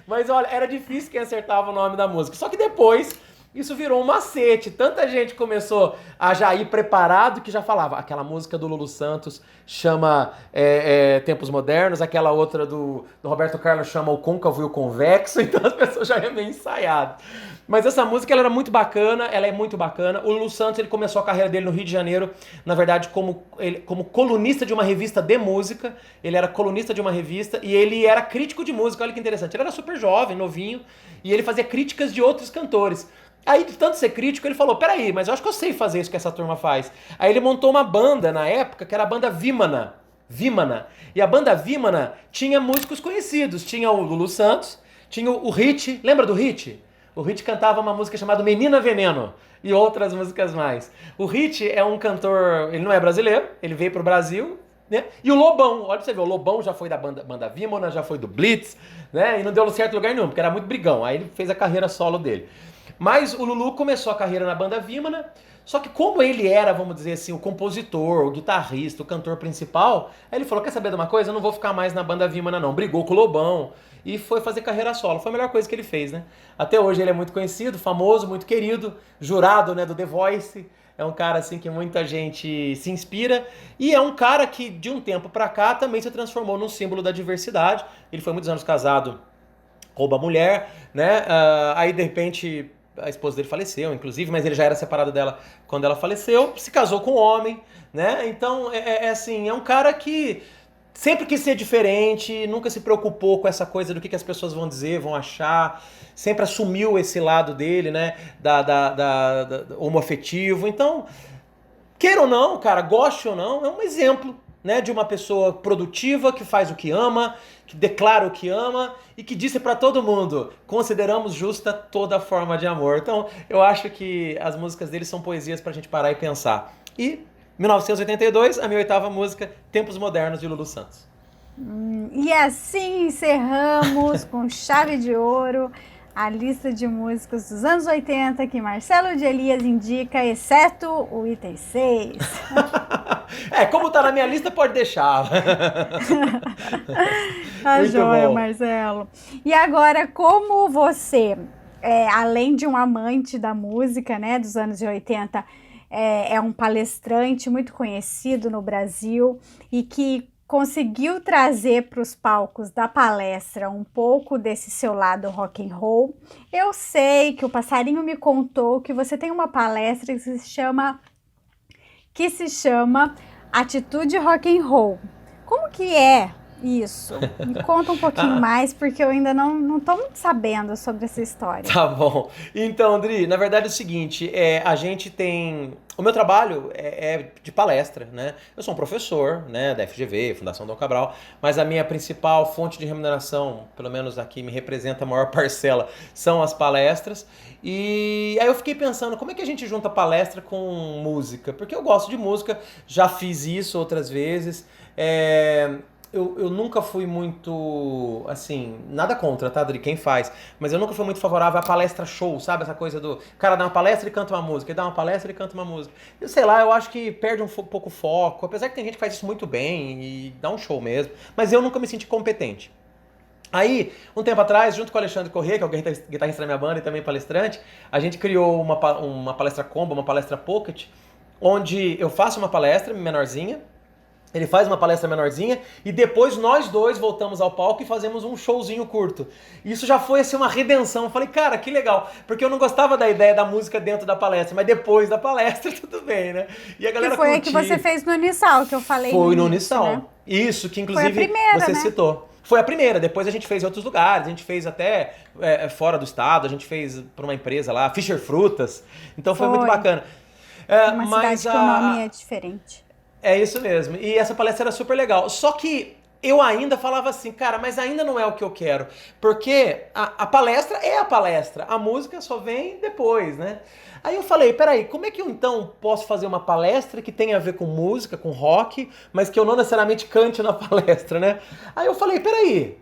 Mas olha, era difícil quem acertava o nome da música. Só que depois isso virou um macete. Tanta gente começou a já ir preparado que já falava. Aquela música do Lulu Santos chama Tempos Modernos, aquela outra do Roberto Carlos chama O Côncavo e o Convexo, então as pessoas já iam meio ensaiadas. Mas essa música ela era muito bacana, ela é muito bacana. O Lulu Santos ele começou a carreira dele no Rio de Janeiro, na verdade, como colunista de uma revista de música. Ele era colunista de uma revista e ele era crítico de música, olha que interessante. Ele era super jovem, novinho, e ele fazia críticas de outros cantores. Aí, de tanto ser crítico, ele falou, peraí, mas eu acho que eu sei fazer isso que essa turma faz. Aí ele montou uma banda, na época, que era a banda Vimana. E a banda Vimana tinha músicos conhecidos. Tinha o Lulu Santos, tinha o Hit, lembra do Hit? O Hit cantava uma música chamada Menina Veneno e outras músicas mais. O Hit é um cantor, ele não é brasileiro, ele veio pro Brasil, né? E o Lobão, olha pra você ver, o Lobão já foi da banda Vimana, já foi do Blitz, né? E não deu certo em lugar nenhum, porque era muito brigão. Aí ele fez a carreira solo dele. Mas o Lulu começou a carreira na banda Vimana, só que como ele era, vamos dizer assim, o compositor, o guitarrista, o cantor principal, aí ele falou, quer saber de uma coisa? Eu não vou ficar mais na banda Vimana não. Brigou com o Lobão e foi fazer carreira solo. Foi a melhor coisa que ele fez, né? Até hoje ele é muito conhecido, famoso, muito querido, jurado, né, do The Voice. É um cara assim que muita gente se inspira e é um cara que de um tempo pra cá também se transformou num símbolo da diversidade. Ele foi muitos anos casado com uma mulher, né? Aí de repente a esposa dele faleceu, inclusive, mas ele já era separado dela quando ela faleceu, se casou com um homem, né? Então assim, é um cara que sempre quis ser diferente, nunca se preocupou com essa coisa do que as pessoas vão dizer, vão achar, sempre assumiu esse lado dele, né, da homoafetivo. Então, queira ou não, cara, goste ou não, é um exemplo, né, de uma pessoa produtiva que faz o que ama, que declara o que ama e que disse pra todo mundo, consideramos justa toda forma de amor. Então, eu acho que as músicas dele são poesias pra gente parar e pensar. E 1982, a minha 8ª música, Tempos Modernos, de Lulu Santos. E assim encerramos com chave de ouro a lista de músicos dos anos 80 que Marcelo de Elias indica, exceto o item 6. Como tá na minha lista, pode deixar. Tá joia, bom. Marcelo. E agora, como você, além de um amante da música, né, dos anos 80, é um palestrante muito conhecido no Brasil e que conseguiu trazer para os palcos da palestra um pouco desse seu lado rock and roll. Eu sei que o Passarinho me contou que você tem uma palestra que se chama Atitude Rock and Roll. Como que é isso? Me conta um pouquinho mais, porque eu ainda não tô muito sabendo sobre essa história. Tá bom. Então, Andri, na verdade é o seguinte, a gente tem... O meu trabalho é de palestra, né? Eu sou um professor, né, da FGV, Fundação Dom Cabral, mas a minha principal fonte de remuneração, pelo menos aqui me representa a maior parcela, são as palestras. E aí eu fiquei pensando, como é que a gente junta palestra com música? Porque eu gosto de música, já fiz isso outras vezes. Eu nunca fui muito, assim, nada contra, tá, Adri, quem faz, mas eu nunca fui muito favorável à palestra show, sabe? Essa coisa do cara dá uma palestra e canta uma música, ele dá uma palestra e canta uma música. Eu sei lá, eu acho que perde pouco o foco, apesar que tem gente que faz isso muito bem e dá um show mesmo, mas eu nunca me senti competente. Aí, um tempo atrás, junto com o Alexandre Corrêa, que é o guitarrista da minha banda e também palestrante, a gente criou uma palestra combo, uma palestra pocket, onde eu faço uma palestra menorzinha, ele faz uma palestra menorzinha e depois nós dois voltamos ao palco e fazemos um showzinho curto. Isso já foi assim uma redenção. Eu falei, cara, que legal, porque eu não gostava da ideia da música dentro da palestra, mas depois da palestra tudo bem, né? E a galera foi a que você fez no Unisal, que eu falei. Foi no início, Unisal. né? Isso, que inclusive foi a primeira, você né? citou. Foi a primeira, depois a gente fez em outros lugares, a gente fez até fora do estado, a gente fez para uma empresa lá, Fischer Frutas, então foi muito bacana. Uma cidade que o nome é diferente. É isso mesmo. E essa palestra era super legal. Só que eu ainda falava assim, cara, mas ainda não é o que eu quero. Porque a palestra é a palestra. A música só vem depois, né? Aí eu falei, peraí, como é que eu então posso fazer uma palestra que tenha a ver com música, com rock, mas que eu não necessariamente cante na palestra, né? Aí eu falei, peraí,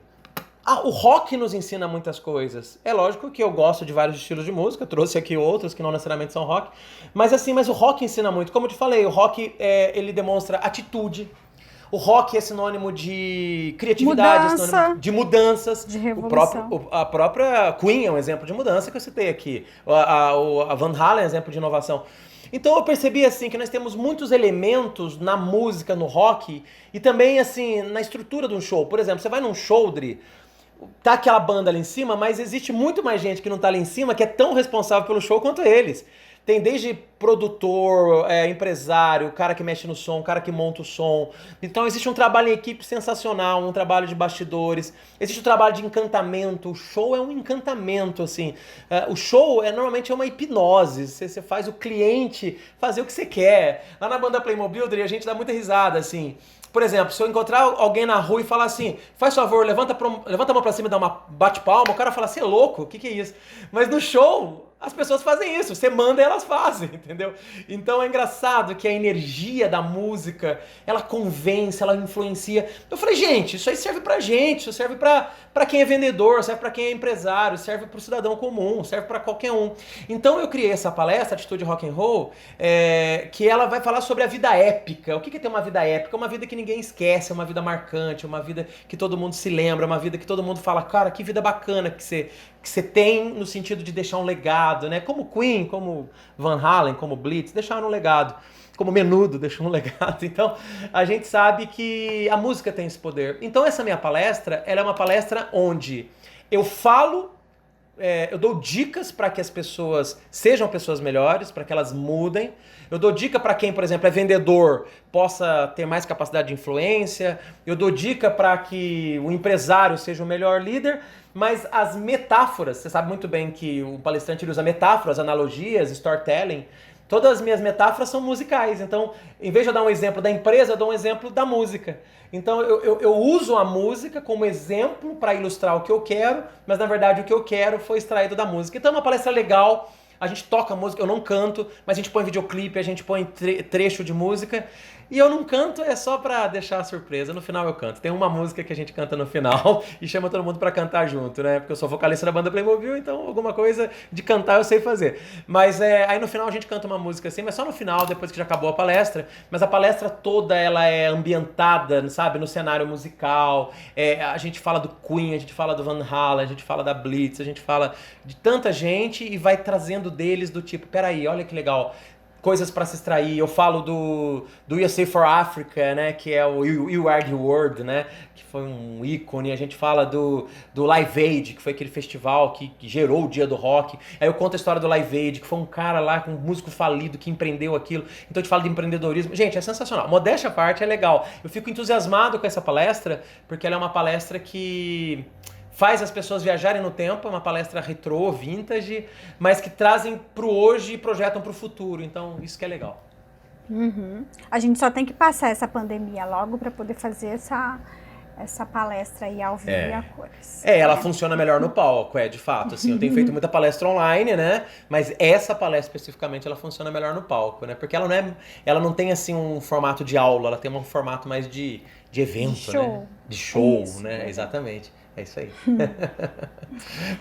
o rock nos ensina muitas coisas. É lógico que eu gosto de vários estilos de música, trouxe aqui outros que não necessariamente são rock, mas o rock ensina muito. Como eu te falei, o rock ele demonstra atitude. O rock é sinônimo de criatividade, é sinônimo de mudanças. De revolução. A própria Queen é um exemplo de mudança que eu citei aqui. A Van Halen é um exemplo de inovação. Então eu percebi assim que nós temos muitos elementos na música, no rock, e também assim na estrutura de um show. Por exemplo, você vai num show, Dri, tá aquela banda ali em cima, mas existe muito mais gente que não tá ali em cima que é tão responsável pelo show quanto eles. Tem desde produtor, empresário, cara que mexe no som, cara que monta o som. Então existe um trabalho em equipe sensacional, um trabalho de bastidores, existe um trabalho de encantamento. O show é um encantamento, assim. O show normalmente é uma hipnose. Você faz o cliente fazer o que você quer. Lá na banda Playmobil, a gente dá muita risada, assim. Por exemplo, se eu encontrar alguém na rua e falar assim, faz favor, levanta a mão pra cima e dá uma bate-palma, o cara fala, você é louco? O que é isso? Mas no show, as pessoas fazem isso, você manda e elas fazem, entendeu? Então é engraçado que a energia da música, ela convence, ela influencia. Eu falei, gente, isso aí serve pra gente, isso serve pra quem é vendedor, serve pra quem é empresário, serve pro cidadão comum, serve pra qualquer um. Então eu criei essa palestra, Atitude Rock and Roll, que ela vai falar sobre a vida épica. O que é ter uma vida épica? Uma vida que ninguém esquece, uma vida marcante, uma vida que todo mundo se lembra, uma vida que todo mundo fala, cara, que vida bacana que você tem no sentido de deixar um legado, né? Como Queen, como Van Halen, como Blitz, deixaram um legado. Como Menudo deixou um legado. Então, a gente sabe que a música tem esse poder. Então, essa minha palestra, ela é uma palestra onde eu falo, eu dou dicas para que as pessoas sejam pessoas melhores, para que elas mudem. Eu dou dica para quem, por exemplo, é vendedor, possa ter mais capacidade de influência. Eu dou dica para que o empresário seja o melhor líder. Mas as metáforas, você sabe muito bem que o palestrante ele usa metáforas, analogias, storytelling. Todas as minhas metáforas são musicais. Então, em vez de eu dar um exemplo da empresa, eu dou um exemplo da música. Então, eu uso a música como exemplo para ilustrar o que eu quero, mas na verdade o que eu quero foi extraído da música. Então, é uma palestra legal, a gente toca música, eu não canto, mas a gente põe videoclipe, a gente põe trecho de música. E eu não canto, é só pra deixar a surpresa. No final eu canto. Tem uma música que a gente canta no final e chama todo mundo pra cantar junto, né? Porque eu sou vocalista da banda Playmobil, então alguma coisa de cantar eu sei fazer. Mas aí no final a gente canta uma música assim, mas só no final, depois que já acabou a palestra. Mas a palestra toda, ela é ambientada, sabe? No cenário musical. A gente fala do Queen, a gente fala do Van Halen, a gente fala da Blitz, a gente fala de tanta gente e vai trazendo deles do tipo, peraí, olha que legal. Coisas para se extrair. Eu falo do USA for Africa, né, que é o You Are the World, né, que foi um ícone. A gente fala do Live Aid, que foi aquele festival que gerou o Dia do Rock. Aí eu conto a história do Live Aid, que foi um cara lá, um músico falido que empreendeu aquilo. Então a gente fala de empreendedorismo. Gente, é sensacional. Modéstia à parte, é legal. Eu fico entusiasmado com essa palestra, porque ela é uma palestra que faz as pessoas viajarem no tempo, é uma palestra retrô, vintage, mas que trazem pro hoje e projetam pro futuro. Então, isso que é legal. Uhum. A gente só tem que passar essa pandemia logo para poder fazer essa palestra aí ao vivo e a cores. Ela funciona melhor no palco, de fato. Assim, eu tenho feito muita palestra online, né? Mas essa palestra especificamente, ela funciona melhor no palco, né? Porque ela não tem, assim, um formato de aula, ela tem um formato mais de evento, de show, né? De show, isso, né? Exatamente. É isso aí.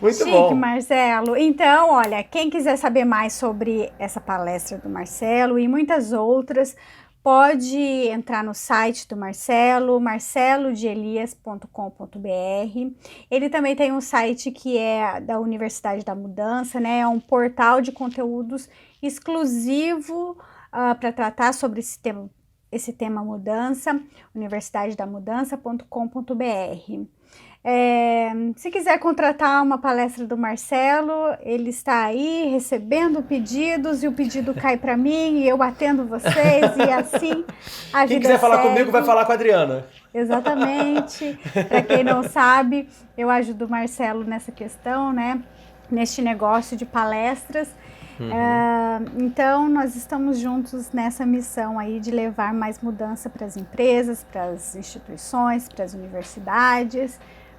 Muito chique, bom. Marcelo. Então, olha, quem quiser saber mais sobre essa palestra do Marcelo e muitas outras, pode entrar no site do Marcelo, marcelodeelias.com.br. Ele também tem um site que é da Universidade da Mudança, né? É um portal de conteúdos exclusivo para tratar sobre esse tema mudança, universidadedamudança.com.br. Se quiser contratar uma palestra do Marcelo, ele está aí recebendo pedidos e o pedido cai para mim e eu atendo vocês e assim a vida Quem quiser falar segue. comigo vai falar com a Adriana. Exatamente. Para quem não sabe, eu ajudo o Marcelo nessa questão, né? Neste negócio de palestras. Então, nós estamos juntos nessa missão aí de levar mais mudança para as empresas, para as instituições, para as universidades,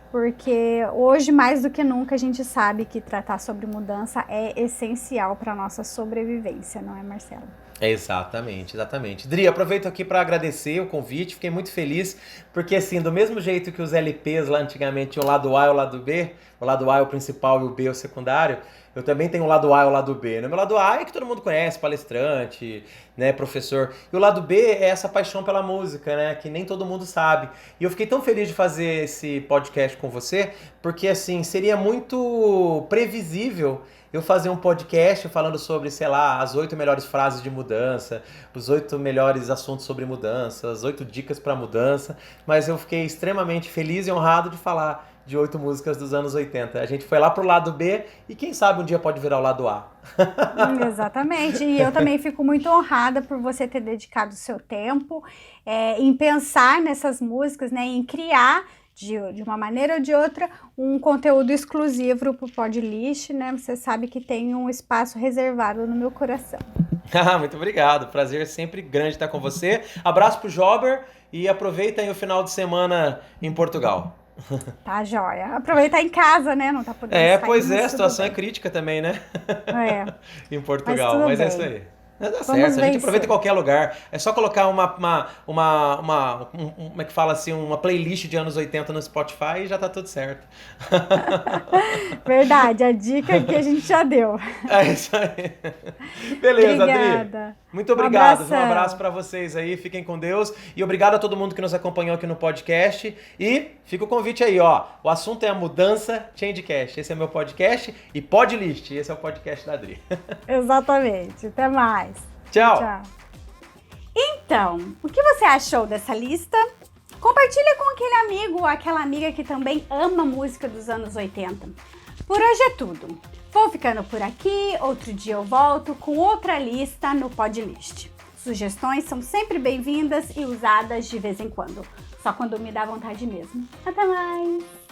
porque hoje, mais do que nunca, a gente sabe que tratar sobre mudança é essencial para a nossa sobrevivência, não é, Marcelo? Exatamente, exatamente. Dri, aproveito aqui para agradecer o convite, fiquei muito feliz, porque assim, do mesmo jeito que os LPs lá antigamente tinham o lado A e o lado B, o lado A é o principal e o B é o secundário, eu também tenho o lado A e o lado B. O meu lado A é que todo mundo conhece, palestrante, né, professor. E o lado B é essa paixão pela música, né, que nem todo mundo sabe. E eu fiquei tão feliz de fazer esse podcast com você, porque assim, seria muito previsível eu fazer um podcast falando sobre, sei lá, as 8 melhores frases de mudança, os 8 melhores assuntos sobre mudança, as 8 dicas para mudança, mas eu fiquei extremamente feliz e honrado de falar de 8 músicas dos anos 80. A gente foi lá pro lado B e quem sabe um dia pode virar o lado A. Exatamente. E eu também fico muito honrada por você ter dedicado o seu tempo em pensar nessas músicas, né, em criar de uma maneira ou de outra, um conteúdo exclusivo para o Podlist, né? Você sabe que tem um espaço reservado no meu coração. Muito obrigado, prazer sempre grande estar com você. Abraço pro Jober e aproveita aí o final de semana em Portugal. Tá, joia. Aproveitar em casa, né? Não tá podendo sair. Pois a situação é crítica também, né? Em Portugal, mas é isso aí. Dá certo, a gente aproveita em qualquer lugar. É só colocar como é que fala assim, uma playlist de anos 80 no Spotify e já tá tudo certo. Verdade, a dica que a gente já deu. É isso aí. Beleza, obrigada. Adri. Muito obrigado. Um abraço pra vocês aí, fiquem com Deus. E obrigado a todo mundo que nos acompanhou aqui no podcast. E fica o convite aí, ó. O assunto é a mudança Changecast. Esse é meu podcast. E Podlist, esse é o podcast da Adri. Exatamente. Até mais. Tchau. Tchau. Então, o que você achou dessa lista? Compartilha com aquele amigo ou aquela amiga que também ama música dos anos 80. Por hoje é tudo. Vou ficando por aqui, outro dia eu volto com outra lista no Podlist. Sugestões são sempre bem-vindas e usadas de vez em quando. Só quando me dá vontade mesmo. Até mais!